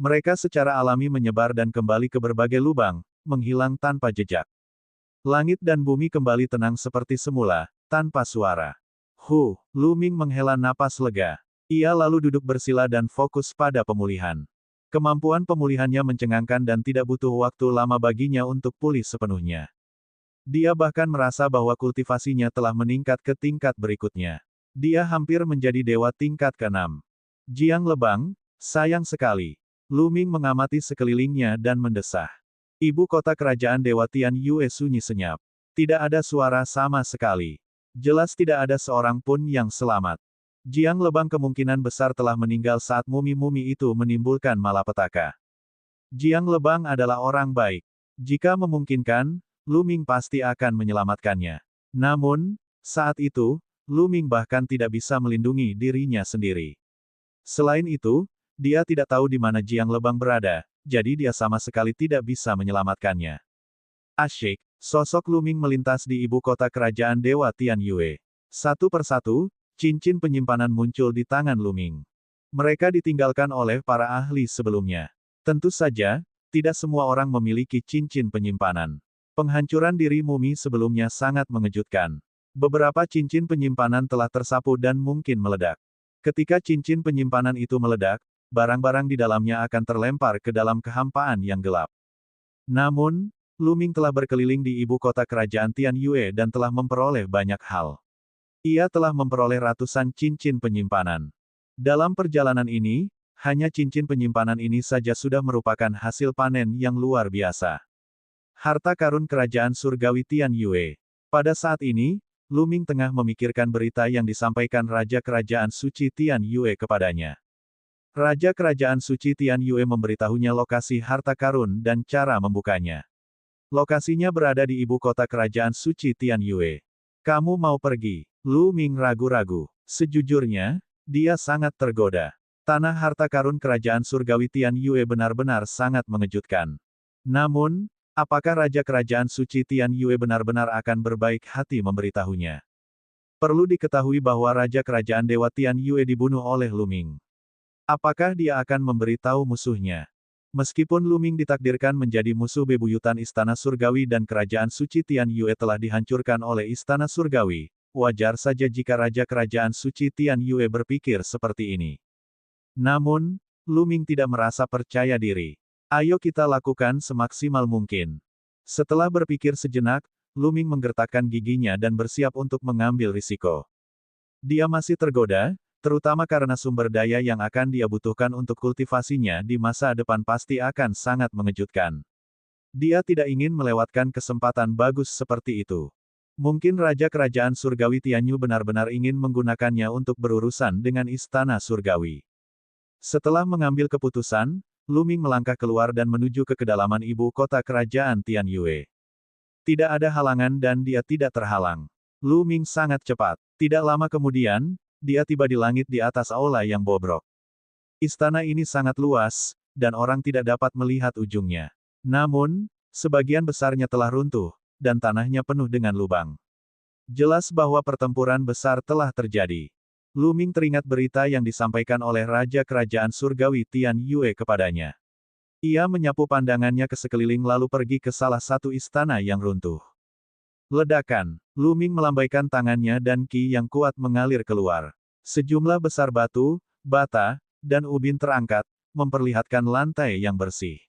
Mereka secara alami menyebar dan kembali ke berbagai lubang, menghilang tanpa jejak. Langit dan bumi kembali tenang seperti semula, tanpa suara. Lu Ming menghela napas lega. Ia lalu duduk bersila dan fokus pada pemulihan. Kemampuan pemulihannya mencengangkan dan tidak butuh waktu lama baginya untuk pulih sepenuhnya. Dia bahkan merasa bahwa kultivasinya telah meningkat ke tingkat berikutnya. Dia hampir menjadi dewa tingkat ke-6. Jiang Lebang, sayang sekali. Lu Ming mengamati sekelilingnya dan mendesah. Ibu kota kerajaan Dewa Tian Yue sunyi senyap. Tidak ada suara sama sekali. Jelas tidak ada seorang pun yang selamat. Jiang Lebang kemungkinan besar telah meninggal saat mumi-mumi itu menimbulkan malapetaka. Jiang Lebang adalah orang baik. Jika memungkinkan, Lu Ming pasti akan menyelamatkannya. Namun, saat itu, Lu Ming bahkan tidak bisa melindungi dirinya sendiri. Selain itu, dia tidak tahu di mana Jiang Lebang berada, jadi dia sama sekali tidak bisa menyelamatkannya. Asyik, sosok Lu Ming melintas di ibu kota kerajaan Dewa Tian Yue. Satu persatu, cincin penyimpanan muncul di tangan Lu Ming. Mereka ditinggalkan oleh para ahli sebelumnya. Tentu saja, tidak semua orang memiliki cincin penyimpanan. Penghancuran diri mumi sebelumnya sangat mengejutkan. Beberapa cincin penyimpanan telah tersapu dan mungkin meledak. Ketika cincin penyimpanan itu meledak, barang-barang di dalamnya akan terlempar ke dalam kehampaan yang gelap. Namun, Lu Ming telah berkeliling di ibu kota kerajaan Tian Yue dan telah memperoleh banyak hal. Ia telah memperoleh ratusan cincin penyimpanan. Dalam perjalanan ini, hanya cincin penyimpanan ini saja sudah merupakan hasil panen yang luar biasa. Harta karun kerajaan surgawi Tian Yue. Pada saat ini, Lu Ming tengah memikirkan berita yang disampaikan Raja Kerajaan Suci Tian Yue kepadanya. Raja Kerajaan Suci Tian Yue memberitahunya lokasi harta karun dan cara membukanya. Lokasinya berada di ibu kota Kerajaan Suci Tian Yue. Kamu mau pergi? Lu Ming ragu-ragu. Sejujurnya, dia sangat tergoda. Tanah harta karun Kerajaan Surgawi Tian Yue benar-benar sangat mengejutkan. Namun, apakah Raja Kerajaan Suci Tian Yue benar-benar akan berbaik hati memberitahunya? Perlu diketahui bahwa Raja Kerajaan Dewa Tian Yue dibunuh oleh Lu Ming. Apakah dia akan memberitahu musuhnya? Meskipun Lu Ming ditakdirkan menjadi musuh bebuyutan Istana Surgawi dan Kerajaan Suci Tian Yue telah dihancurkan oleh Istana Surgawi, wajar saja jika Raja Kerajaan Suci Tian Yue berpikir seperti ini. Namun, Lu Ming tidak merasa percaya diri. Ayo kita lakukan semaksimal mungkin. Setelah berpikir sejenak, Lu Ming menggertakkan giginya dan bersiap untuk mengambil risiko. Dia masih tergoda, terutama karena sumber daya yang akan dia butuhkan untuk kultivasinya di masa depan pasti akan sangat mengejutkan. Dia tidak ingin melewatkan kesempatan bagus seperti itu. Mungkin Raja Kerajaan Surgawi Tianyu benar-benar ingin menggunakannya untuk berurusan dengan Istana Surgawi. Setelah mengambil keputusan, Lu Ming melangkah keluar dan menuju ke kedalaman ibu kota Kerajaan Tian Yue. Tidak ada halangan dan dia tidak terhalang. Lu Ming sangat cepat. Tidak lama kemudian, dia tiba di langit di atas aula yang bobrok. Istana ini sangat luas, dan orang tidak dapat melihat ujungnya. Namun, sebagian besarnya telah runtuh, dan tanahnya penuh dengan lubang. Jelas bahwa pertempuran besar telah terjadi. Lu Ming teringat berita yang disampaikan oleh Raja Kerajaan Surgawi Tian Yue kepadanya. Ia menyapu pandangannya ke sekeliling lalu pergi ke salah satu istana yang runtuh. Ledakan. Lu Ming melambaikan tangannya dan ki yang kuat mengalir keluar. Sejumlah besar batu, bata, dan ubin terangkat, memperlihatkan lantai yang bersih.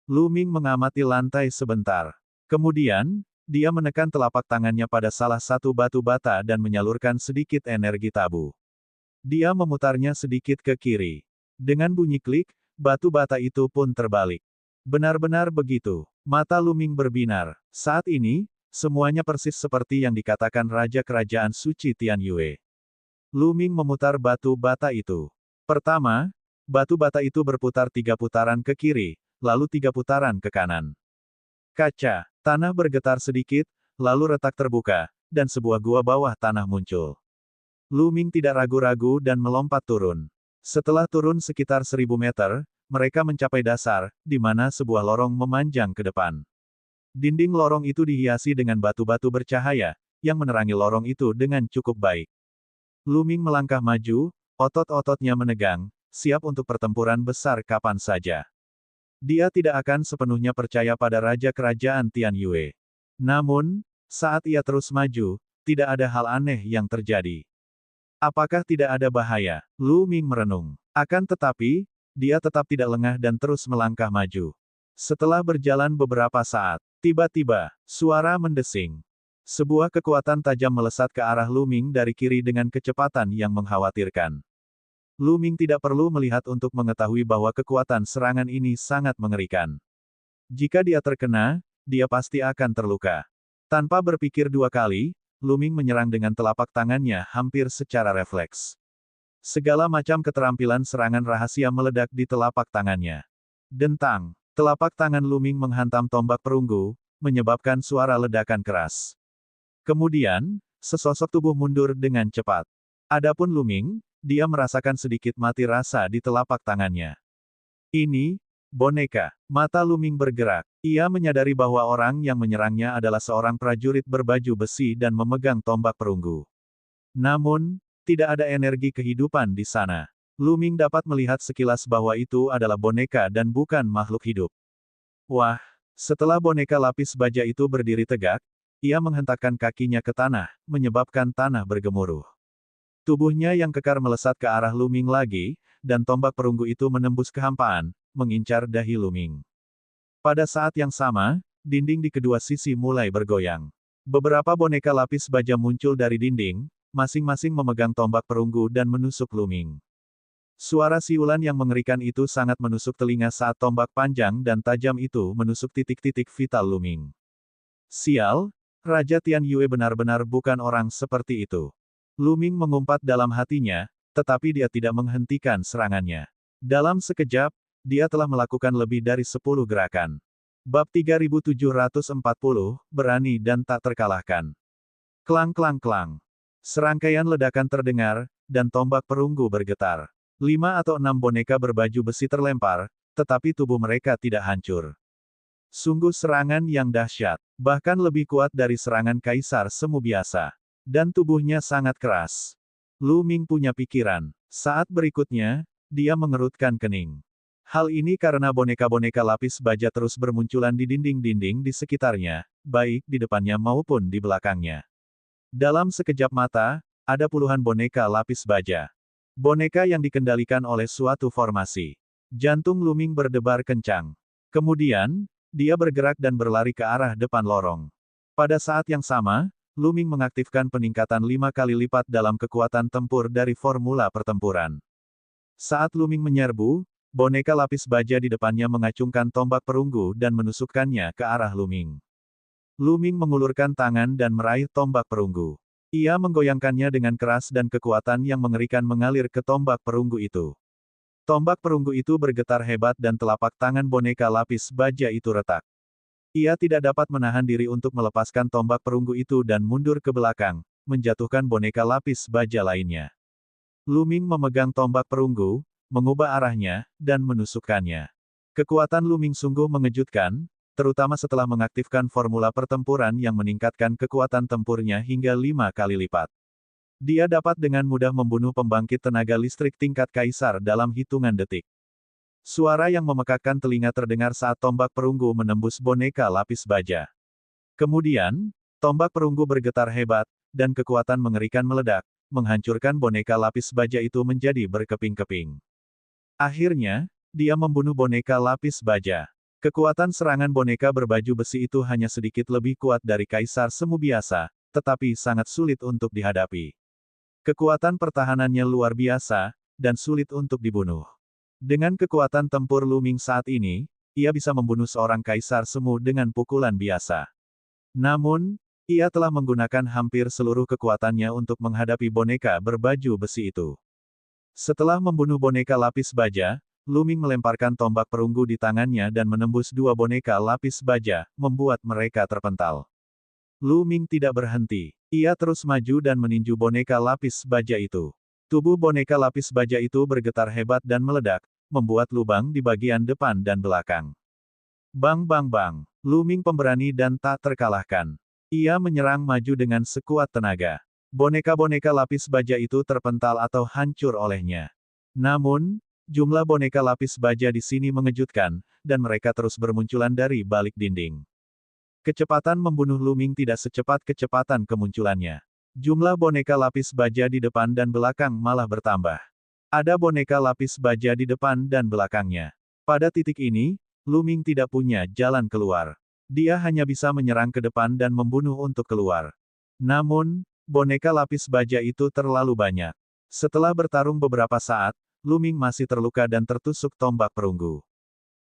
Lu Ming mengamati lantai sebentar. Kemudian, dia menekan telapak tangannya pada salah satu batu bata dan menyalurkan sedikit energi tabu. Dia memutarnya sedikit ke kiri. Dengan bunyi klik, batu bata itu pun terbalik. Benar-benar begitu. Mata Lu Ming berbinar. Saat ini, semuanya persis seperti yang dikatakan Raja Kerajaan Suci Tian Yue. Lu Ming memutar batu bata itu. Pertama, batu bata itu berputar 3 putaran ke kiri, lalu 3 putaran ke kanan. Kaca, tanah bergetar sedikit, lalu retak terbuka, dan sebuah gua bawah tanah muncul. Lu Ming tidak ragu-ragu dan melompat turun. Setelah turun sekitar 1000 meter, mereka mencapai dasar, di mana sebuah lorong memanjang ke depan. Dinding lorong itu dihiasi dengan batu-batu bercahaya, yang menerangi lorong itu dengan cukup baik. Lu Ming melangkah maju, otot-ototnya menegang, siap untuk pertempuran besar kapan saja. Dia tidak akan sepenuhnya percaya pada Raja Kerajaan Tian Yue. Namun, saat ia terus maju, tidak ada hal aneh yang terjadi. Apakah tidak ada bahaya? Lu Ming merenung. Akan tetapi, dia tetap tidak lengah dan terus melangkah maju. Setelah berjalan beberapa saat, tiba-tiba, suara mendesing. Sebuah kekuatan tajam melesat ke arah Lu Ming dari kiri dengan kecepatan yang mengkhawatirkan. Lu Ming tidak perlu melihat untuk mengetahui bahwa kekuatan serangan ini sangat mengerikan. Jika dia terkena, dia pasti akan terluka. Tanpa berpikir 2 kali, Lu Ming menyerang dengan telapak tangannya hampir secara refleks. Segala macam keterampilan serangan rahasia meledak di telapak tangannya. Dentang. Telapak tangan Lu Ming menghantam tombak perunggu, menyebabkan suara ledakan keras. Kemudian, sesosok tubuh mundur dengan cepat. Adapun Lu Ming, dia merasakan sedikit mati rasa di telapak tangannya. Ini, boneka. Mata Lu Ming bergerak. Ia menyadari bahwa orang yang menyerangnya adalah seorang prajurit berbaju besi dan memegang tombak perunggu. Namun, tidak ada energi kehidupan di sana. Lu Ming dapat melihat sekilas bahwa itu adalah boneka dan bukan makhluk hidup. Wah, setelah boneka lapis baja itu berdiri tegak, ia menghentakkan kakinya ke tanah, menyebabkan tanah bergemuruh. Tubuhnya yang kekar melesat ke arah Lu Ming lagi, dan tombak perunggu itu menembus kehampaan, mengincar dahi Lu Ming. Pada saat yang sama, dinding di kedua sisi mulai bergoyang. Beberapa boneka lapis baja muncul dari dinding, masing-masing memegang tombak perunggu dan menusuk Lu Ming. Suara siulan yang mengerikan itu sangat menusuk telinga saat tombak panjang dan tajam itu menusuk titik-titik vital Lu Ming. Sial, Raja Tian Yue benar-benar bukan orang seperti itu. Lu Ming mengumpat dalam hatinya, tetapi dia tidak menghentikan serangannya. Dalam sekejap, dia telah melakukan lebih dari 10 gerakan. Bab 3740, berani dan tak terkalahkan. Klang klang klang. Serangkaian ledakan terdengar, dan tombak perunggu bergetar. 5 atau 6 boneka berbaju besi terlempar, tetapi tubuh mereka tidak hancur. Sungguh serangan yang dahsyat, bahkan lebih kuat dari serangan Kaisar Semu biasa. Dan tubuhnya sangat keras. Lu Ming punya pikiran. Saat berikutnya, dia mengerutkan kening. Hal ini karena boneka-boneka lapis baja terus bermunculan di dinding-dinding di sekitarnya, baik di depannya maupun di belakangnya. Dalam sekejap mata, ada puluhan boneka lapis baja. Boneka yang dikendalikan oleh suatu formasi. Jantung Lu Ming berdebar kencang. Kemudian, dia bergerak dan berlari ke arah depan lorong. Pada saat yang sama, Lu Ming mengaktifkan peningkatan 5 kali lipat dalam kekuatan tempur dari formula pertempuran. Saat Lu Ming menyerbu, boneka lapis baja di depannya mengacungkan tombak perunggu dan menusukkannya ke arah Lu Ming. Lu Ming mengulurkan tangan dan meraih tombak perunggu. Ia menggoyangkannya dengan keras dan kekuatan yang mengerikan mengalir ke tombak perunggu itu. Tombak perunggu itu bergetar hebat dan telapak tangan boneka lapis baja itu retak. Ia tidak dapat menahan diri untuk melepaskan tombak perunggu itu dan mundur ke belakang, menjatuhkan boneka lapis baja lainnya. Lu Ming memegang tombak perunggu, mengubah arahnya, dan menusukkannya. Kekuatan Lu Ming sungguh mengejutkan, terutama setelah mengaktifkan formula pertempuran yang meningkatkan kekuatan tempurnya hingga 5 kali lipat. Dia dapat dengan mudah membunuh pembangkit tenaga listrik tingkat kaisar dalam hitungan detik. Suara yang memekakkan telinga terdengar saat tombak perunggu menembus boneka lapis baja. Kemudian, tombak perunggu bergetar hebat, dan kekuatan mengerikan meledak, menghancurkan boneka lapis baja itu menjadi berkeping-keping. Akhirnya, dia membunuh boneka lapis baja. Kekuatan serangan boneka berbaju besi itu hanya sedikit lebih kuat dari Kaisar Semu biasa, tetapi sangat sulit untuk dihadapi. Kekuatan pertahanannya luar biasa, dan sulit untuk dibunuh. Dengan kekuatan tempur Lu Ming saat ini, ia bisa membunuh seorang Kaisar Semu dengan pukulan biasa. Namun, ia telah menggunakan hampir seluruh kekuatannya untuk menghadapi boneka berbaju besi itu. Setelah membunuh boneka lapis baja, Lu Ming melemparkan tombak perunggu di tangannya dan menembus 2 boneka lapis baja, membuat mereka terpental. Lu Ming tidak berhenti. Ia terus maju dan meninju boneka lapis baja itu. Tubuh boneka lapis baja itu bergetar hebat dan meledak, membuat lubang di bagian depan dan belakang. Bang bang bang, Lu Ming pemberani dan tak terkalahkan. Ia menyerang maju dengan sekuat tenaga. Boneka-boneka lapis baja itu terpental atau hancur olehnya. Namun, jumlah boneka lapis baja di sini mengejutkan, dan mereka terus bermunculan dari balik dinding. Kecepatan membunuh Lu Ming tidak secepat kecepatan kemunculannya. Jumlah boneka lapis baja di depan dan belakang malah bertambah. Ada boneka lapis baja di depan dan belakangnya. Pada titik ini, Lu Ming tidak punya jalan keluar. Dia hanya bisa menyerang ke depan dan membunuh untuk keluar. Namun, boneka lapis baja itu terlalu banyak. Setelah bertarung beberapa saat, Lu Ming masih terluka dan tertusuk tombak perunggu.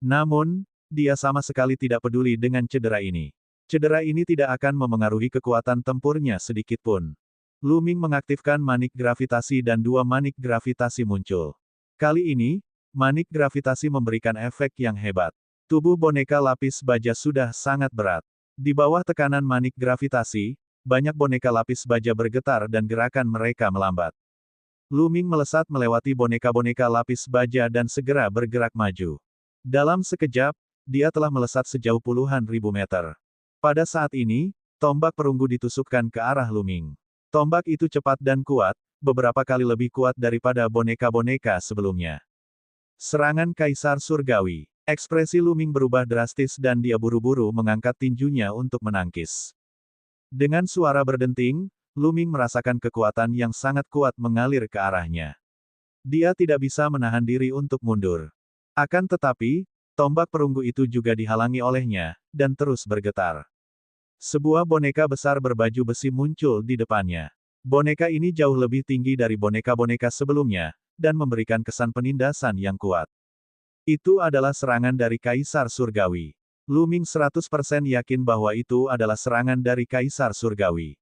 Namun, dia sama sekali tidak peduli dengan cedera ini. Cedera ini tidak akan memengaruhi kekuatan tempurnya sedikit pun. Lu Ming mengaktifkan manik gravitasi dan 2 manik gravitasi muncul. Kali ini, manik gravitasi memberikan efek yang hebat. Tubuh boneka lapis baja sudah sangat berat. Di bawah tekanan manik gravitasi, banyak boneka lapis baja bergetar dan gerakan mereka melambat. Lu Ming melesat melewati boneka-boneka lapis baja dan segera bergerak maju. Dalam sekejap, dia telah melesat sejauh puluhan ribu meter. Pada saat ini, tombak perunggu ditusukkan ke arah Lu Ming. Tombak itu cepat dan kuat, beberapa kali lebih kuat daripada boneka-boneka sebelumnya. Serangan Kaisar Surgawi. Ekspresi Lu Ming berubah drastis dan dia buru-buru mengangkat tinjunya untuk menangkis. Dengan suara berdenting, Lu Ming merasakan kekuatan yang sangat kuat mengalir ke arahnya. Dia tidak bisa menahan diri untuk mundur. Akan tetapi, tombak perunggu itu juga dihalangi olehnya, dan terus bergetar. Sebuah boneka besar berbaju besi muncul di depannya. Boneka ini jauh lebih tinggi dari boneka-boneka sebelumnya, dan memberikan kesan penindasan yang kuat. Itu adalah serangan dari Kaisar Surgawi. Lu Ming 100% yakin bahwa itu adalah serangan dari Kaisar Surgawi.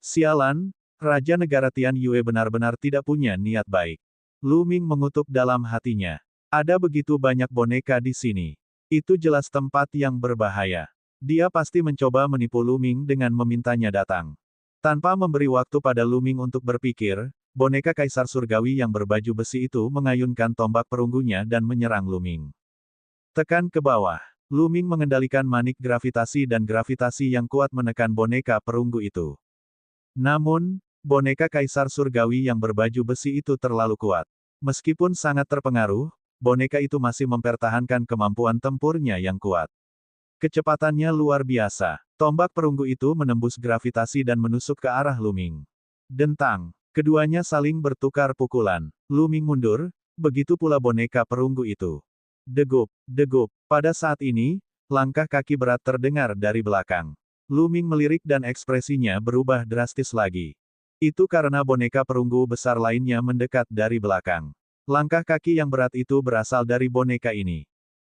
Sialan, Raja Negara Tian Yue benar-benar tidak punya niat baik. Lu Ming mengutuk dalam hatinya. Ada begitu banyak boneka di sini. Itu jelas tempat yang berbahaya. Dia pasti mencoba menipu Lu Ming dengan memintanya datang. Tanpa memberi waktu pada Lu Ming untuk berpikir, boneka Kaisar Surgawi yang berbaju besi itu mengayunkan tombak perunggunya dan menyerang Lu Ming. Tekan ke bawah. Lu Ming mengendalikan manik gravitasi dan gravitasi yang kuat menekan boneka perunggu itu. Namun, boneka Kaisar Surgawi yang berbaju besi itu terlalu kuat. Meskipun sangat terpengaruh, boneka itu masih mempertahankan kemampuan tempurnya yang kuat. Kecepatannya luar biasa. Tombak perunggu itu menembus gravitasi dan menusuk ke arah Lu Ming. Dentang. Keduanya saling bertukar pukulan. Lu Ming mundur, begitu pula boneka perunggu itu. Degup, degup. Pada saat ini, langkah kaki berat terdengar dari belakang. Lu Ming melirik dan ekspresinya berubah drastis lagi. Itu karena boneka perunggu besar lainnya mendekat dari belakang. Langkah kaki yang berat itu berasal dari boneka ini.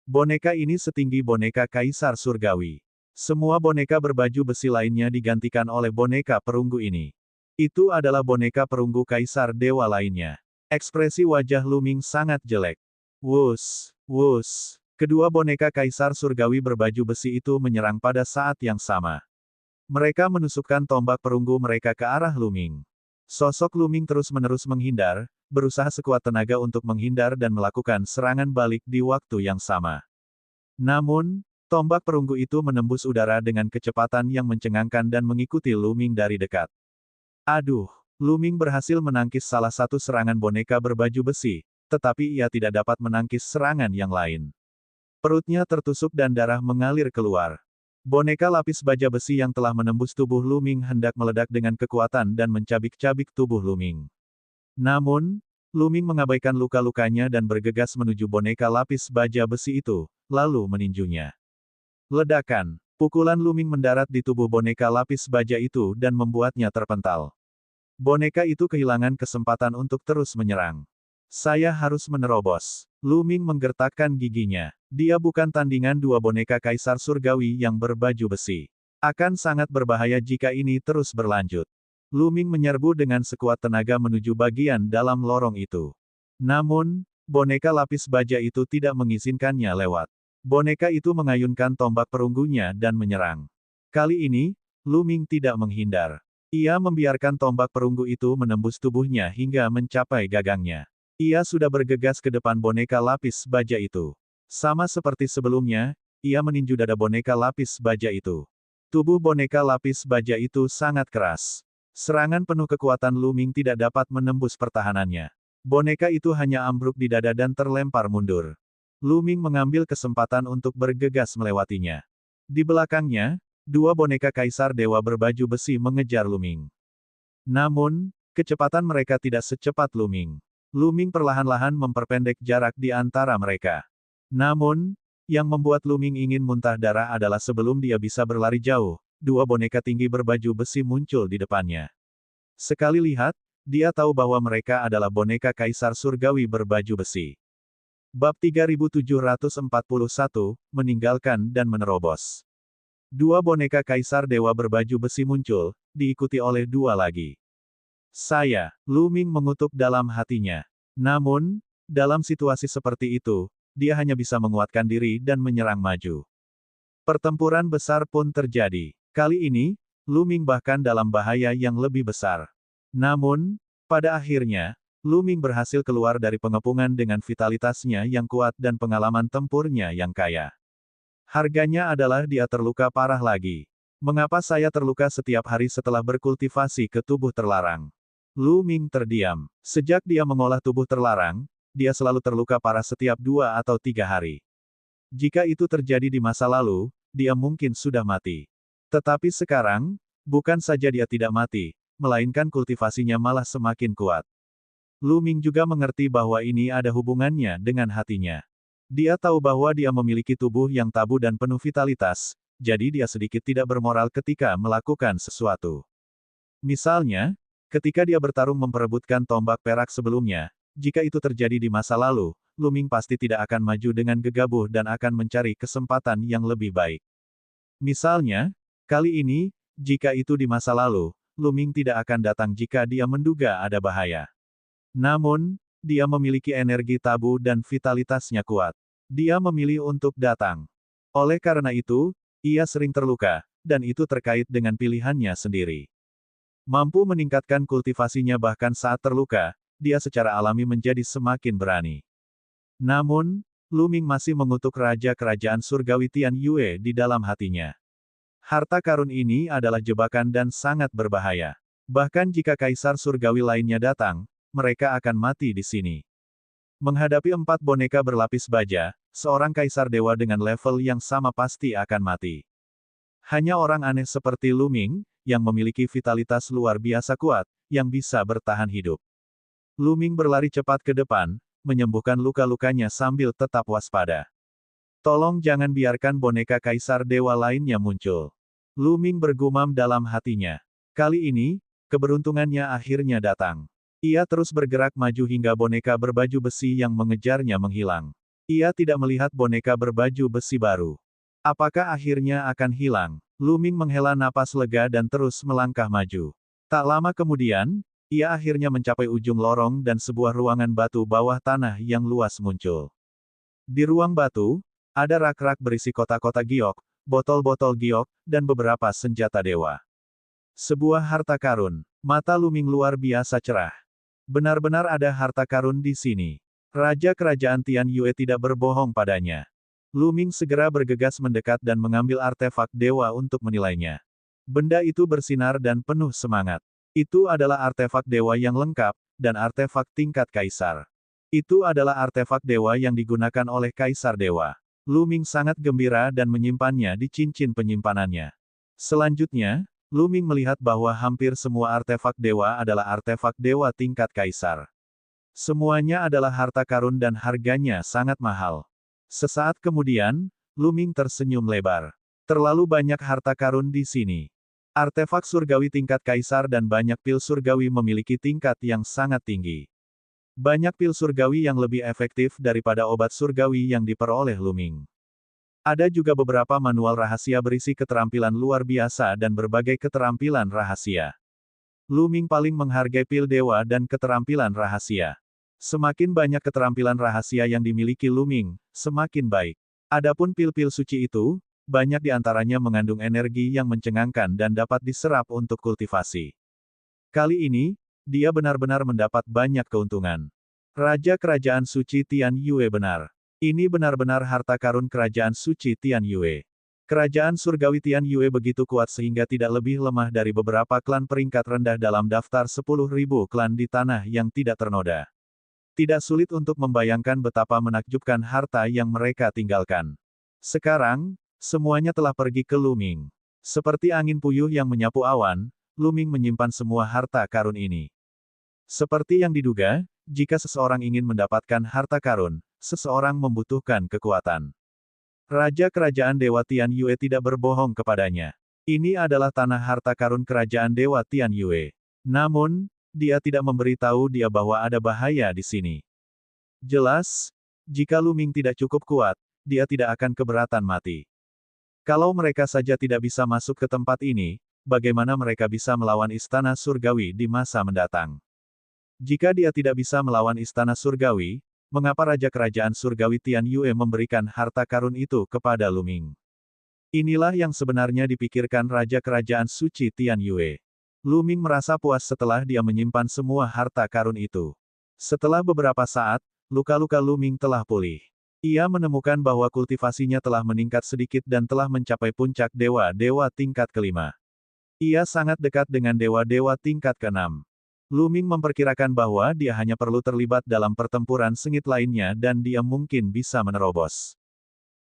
Boneka ini setinggi boneka Kaisar Surgawi. Semua boneka berbaju besi lainnya digantikan oleh boneka perunggu ini. Itu adalah boneka perunggu Kaisar Dewa lainnya. Ekspresi wajah Lu Ming sangat jelek. Wus, wus. Kedua boneka Kaisar Surgawi berbaju besi itu menyerang pada saat yang sama. Mereka menusukkan tombak perunggu mereka ke arah Lu Ming. Sosok Lu Ming terus-menerus menghindar, berusaha sekuat tenaga untuk menghindar dan melakukan serangan balik di waktu yang sama. Namun, tombak perunggu itu menembus udara dengan kecepatan yang mencengangkan dan mengikuti Lu Ming dari dekat. Aduh, Lu Ming berhasil menangkis salah satu serangan boneka berbaju besi, tetapi ia tidak dapat menangkis serangan yang lain. Perutnya tertusuk dan darah mengalir keluar. Boneka lapis baja besi yang telah menembus tubuh Lu Ming hendak meledak dengan kekuatan dan mencabik-cabik tubuh Lu Ming. Namun, Lu Ming mengabaikan luka-lukanya dan bergegas menuju boneka lapis baja besi itu, lalu meninjunya. Ledakan. Pukulan Lu Ming mendarat di tubuh boneka lapis baja itu dan membuatnya terpental. Boneka itu kehilangan kesempatan untuk terus menyerang. Saya harus menerobos. Lu Ming menggertakkan giginya. Dia bukan tandingan dua boneka Kaisar Surgawi yang berbaju besi. Akan sangat berbahaya jika ini terus berlanjut. Lu Ming menyerbu dengan sekuat tenaga menuju bagian dalam lorong itu. Namun, boneka lapis baja itu tidak mengizinkannya lewat. Boneka itu mengayunkan tombak perunggunya dan menyerang. Kali ini, Lu Ming tidak menghindar. Ia membiarkan tombak perunggu itu menembus tubuhnya hingga mencapai gagangnya. Ia sudah bergegas ke depan boneka lapis baja itu. Sama seperti sebelumnya, ia meninju dada boneka lapis baja itu. Tubuh boneka lapis baja itu sangat keras. Serangan penuh kekuatan Lu Ming tidak dapat menembus pertahanannya. Boneka itu hanya ambruk di dada dan terlempar mundur. Lu Ming mengambil kesempatan untuk bergegas melewatinya. Di belakangnya, dua boneka Kaisar Dewa berbaju besi mengejar Lu Ming. Namun, kecepatan mereka tidak secepat Lu Ming. Lu Ming perlahan-lahan memperpendek jarak di antara mereka. Namun, yang membuat Lu Ming ingin muntah darah adalah sebelum dia bisa berlari jauh, dua boneka tinggi berbaju besi muncul di depannya. Sekali lihat, dia tahu bahwa mereka adalah boneka Kaisar Surgawi berbaju besi. Bab 3741, meninggalkan dan menerobos. Dua boneka Kaisar Dewa berbaju besi muncul, diikuti oleh dua lagi. Lu Ming mengutuk dalam hatinya. Namun, dalam situasi seperti itu, dia hanya bisa menguatkan diri dan menyerang maju. Pertempuran besar pun terjadi. Kali ini, Lu Ming bahkan dalam bahaya yang lebih besar. Namun, pada akhirnya, Lu Ming berhasil keluar dari pengepungan dengan vitalitasnya yang kuat dan pengalaman tempurnya yang kaya. Harganya adalah dia terluka parah lagi. Mengapa saya terluka setiap hari setelah berkultivasi ke tubuh terlarang? Lu Ming terdiam. Sejak dia mengolah tubuh terlarang, dia selalu terluka parah setiap 2 atau 3 hari. Jika itu terjadi di masa lalu, dia mungkin sudah mati. Tetapi sekarang, bukan saja dia tidak mati, melainkan kultivasinya malah semakin kuat. Lu Ming juga mengerti bahwa ini ada hubungannya dengan hatinya. Dia tahu bahwa dia memiliki tubuh yang tabu dan penuh vitalitas, jadi dia sedikit tidak bermoral ketika melakukan sesuatu. Misalnya, Ketika dia bertarung memperebutkan tombak perak sebelumnya, jika itu terjadi di masa lalu, Lu Ming pasti tidak akan maju dengan gegabah dan akan mencari kesempatan yang lebih baik. Misalnya, kali ini, jika itu di masa lalu, Lu Ming tidak akan datang jika dia menduga ada bahaya. Namun, dia memiliki energi tabu dan vitalitasnya kuat. Dia memilih untuk datang. Oleh karena itu, ia sering terluka, dan itu terkait dengan pilihannya sendiri. Mampu meningkatkan kultivasinya bahkan saat terluka, dia secara alami menjadi semakin berani. Namun, Lu Ming masih mengutuk Raja Kerajaan Surgawi Tian Yue di dalam hatinya. Harta karun ini adalah jebakan dan sangat berbahaya. Bahkan jika Kaisar Surgawi lainnya datang, mereka akan mati di sini. Menghadapi 4 boneka berlapis baja, seorang Kaisar Dewa dengan level yang sama pasti akan mati. Hanya orang aneh seperti Lu Ming, yang memiliki vitalitas luar biasa kuat, yang bisa bertahan hidup. Lu Ming berlari cepat ke depan, menyembuhkan luka-lukanya sambil tetap waspada. Tolong jangan biarkan boneka Kaisar Dewa lainnya muncul. Lu Ming bergumam dalam hatinya. Kali ini, keberuntungannya akhirnya datang. Ia terus bergerak maju hingga boneka berbaju besi yang mengejarnya menghilang. Ia tidak melihat boneka berbaju besi baru. Apakah akhirnya akan hilang? Lu Ming menghela napas lega dan terus melangkah maju. Tak lama kemudian, ia akhirnya mencapai ujung lorong dan sebuah ruangan batu bawah tanah yang luas muncul. Di ruang batu, ada rak-rak berisi kotak-kotak giok, botol-botol giok, dan beberapa senjata dewa. Sebuah harta karun. Mata Lu Ming luar biasa cerah. Benar-benar ada harta karun di sini. Raja Kerajaan Tian Yue tidak berbohong padanya. Lu Ming segera bergegas mendekat dan mengambil artefak dewa untuk menilainya. Benda itu bersinar dan penuh semangat. Itu adalah artefak dewa yang lengkap, dan artefak tingkat kaisar. Itu adalah artefak dewa yang digunakan oleh Kaisar Dewa. Lu Ming sangat gembira dan menyimpannya di cincin penyimpanannya. Selanjutnya, Lu Ming melihat bahwa hampir semua artefak dewa adalah artefak dewa tingkat kaisar. Semuanya adalah harta karun dan harganya sangat mahal. Sesaat kemudian, Lu Ming tersenyum lebar. Terlalu banyak harta karun di sini. Artefak surgawi tingkat kaisar dan banyak pil surgawi memiliki tingkat yang sangat tinggi. Banyak pil surgawi yang lebih efektif daripada obat surgawi yang diperoleh Lu Ming. Ada juga beberapa manual rahasia berisi keterampilan luar biasa dan berbagai keterampilan rahasia. Lu Ming paling menghargai pil dewa dan keterampilan rahasia. Semakin banyak keterampilan rahasia yang dimiliki Lu Ming, semakin baik. Adapun pil-pil suci itu, banyak di antaranya mengandung energi yang mencengangkan dan dapat diserap untuk kultivasi. Kali ini, dia benar-benar mendapat banyak keuntungan. Raja Kerajaan Suci Tian Yue benar. Ini benar-benar harta karun Kerajaan Suci Tian Yue. Kerajaan Surgawi Tian Yue begitu kuat sehingga tidak lebih lemah dari beberapa klan peringkat rendah dalam daftar 10.000 klan di tanah yang tidak ternoda. Tidak sulit untuk membayangkan betapa menakjubkan harta yang mereka tinggalkan. Sekarang, semuanya telah pergi ke Lu Ming. Seperti angin puyuh yang menyapu awan, Lu Ming menyimpan semua harta karun ini. Seperti yang diduga, jika seseorang ingin mendapatkan harta karun, seseorang membutuhkan kekuatan. Raja Kerajaan Dewa Tian Yue tidak berbohong kepadanya. Ini adalah tanah harta karun Kerajaan Dewa Tian Yue. Namun, dia tidak memberitahu dia bahwa ada bahaya di sini. Jelas, jika Lu Ming tidak cukup kuat, dia tidak akan keberatan mati. Kalau mereka saja tidak bisa masuk ke tempat ini, bagaimana mereka bisa melawan Istana Surgawi di masa mendatang? Jika dia tidak bisa melawan Istana Surgawi, mengapa Raja Kerajaan Surgawi Tian Yue memberikan harta karun itu kepada Lu Ming? Inilah yang sebenarnya dipikirkan Raja Kerajaan Suci Tian Yue. Lu Ming merasa puas setelah dia menyimpan semua harta karun itu. Setelah beberapa saat, luka-luka Lu Ming telah pulih. Ia menemukan bahwa kultivasinya telah meningkat sedikit dan telah mencapai puncak dewa-dewa tingkat kelima. Ia sangat dekat dengan dewa-dewa tingkat keenam. Lu Ming memperkirakan bahwa dia hanya perlu terlibat dalam pertempuran sengit lainnya dan dia mungkin bisa menerobos.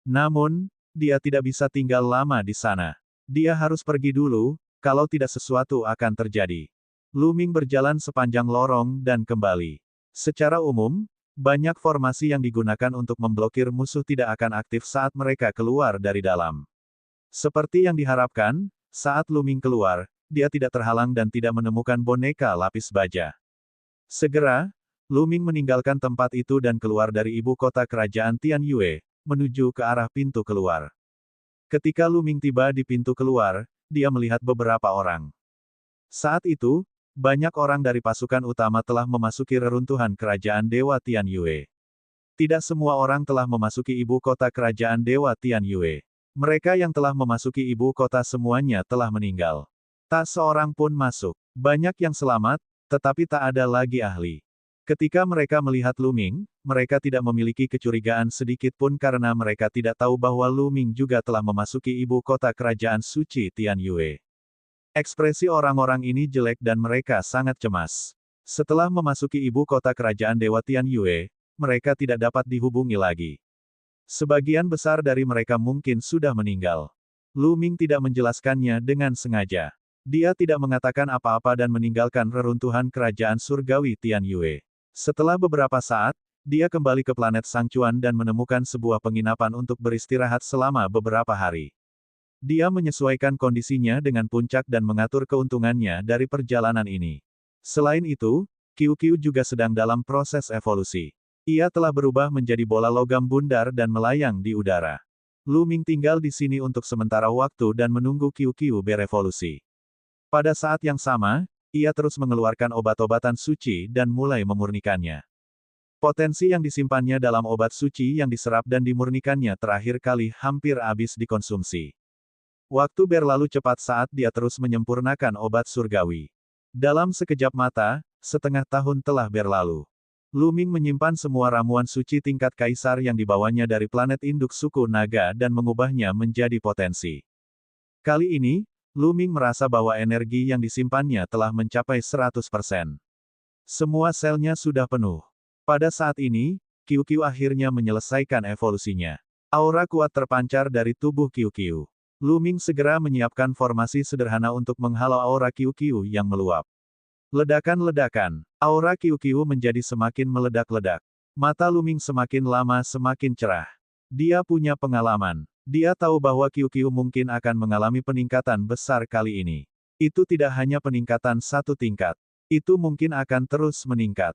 Namun, dia tidak bisa tinggal lama di sana. Dia harus pergi dulu, kalau tidak sesuatu akan terjadi. Lu Ming berjalan sepanjang lorong dan kembali. Secara umum, banyak formasi yang digunakan untuk memblokir musuh tidak akan aktif saat mereka keluar dari dalam. Seperti yang diharapkan, saat Lu Ming keluar, dia tidak terhalang dan tidak menemukan boneka lapis baja. Segera, Lu Ming meninggalkan tempat itu dan keluar dari ibu kota kerajaan Tianyue, menuju ke arah pintu keluar. Ketika Lu Ming tiba di pintu keluar, dia melihat beberapa orang. Saat itu, banyak orang dari pasukan utama telah memasuki reruntuhan kerajaan Dewa Tianyue. Tidak semua orang telah memasuki ibu kota kerajaan Dewa Tianyue. Mereka yang telah memasuki ibu kota semuanya telah meninggal. Tak seorang pun masuk. Banyak yang selamat, tetapi tak ada lagi ahli. Ketika mereka melihat Lu Ming, mereka tidak memiliki kecurigaan sedikit pun karena mereka tidak tahu bahwa Lu Ming juga telah memasuki ibu kota kerajaan suci Tianyue. Ekspresi orang-orang ini jelek dan mereka sangat cemas. Setelah memasuki ibu kota kerajaan Dewa Tianyue, mereka tidak dapat dihubungi lagi. Sebagian besar dari mereka mungkin sudah meninggal. Lu Ming tidak menjelaskannya dengan sengaja. Dia tidak mengatakan apa-apa dan meninggalkan reruntuhan kerajaan surgawi Tianyue. Setelah beberapa saat, dia kembali ke planet Sangchuan dan menemukan sebuah penginapan untuk beristirahat selama beberapa hari. Dia menyesuaikan kondisinya dengan puncak dan mengatur keuntungannya dari perjalanan ini. Selain itu, QQ juga sedang dalam proses evolusi. Ia telah berubah menjadi bola logam bundar dan melayang di udara. Lu Ming tinggal di sini untuk sementara waktu dan menunggu QQ berevolusi. Pada saat yang sama, ia terus mengeluarkan obat-obatan suci dan mulai memurnikannya. Potensi yang disimpannya dalam obat suci yang diserap dan dimurnikannya terakhir kali hampir habis dikonsumsi. Waktu berlalu cepat saat dia terus menyempurnakan obat surgawi. Dalam sekejap mata, setengah tahun telah berlalu. Lu Ming menyimpan semua ramuan suci tingkat kaisar yang dibawanya dari planet induk suku naga dan mengubahnya menjadi potensi. Kali ini, Lu Ming merasa bahwa energi yang disimpannya telah mencapai 100%. Semua selnya sudah penuh. Pada saat ini, QQ akhirnya menyelesaikan evolusinya. Aura kuat terpancar dari tubuh QQ. Lu Ming segera menyiapkan formasi sederhana untuk menghalau aura QQ yang meluap. Ledakan-ledakan. Aura QQ menjadi semakin meledak-ledak. Mata Lu Ming semakin lama semakin cerah. Dia punya pengalaman. Dia tahu bahwa QQ mungkin akan mengalami peningkatan besar kali ini. Itu tidak hanya peningkatan satu tingkat. Itu mungkin akan terus meningkat.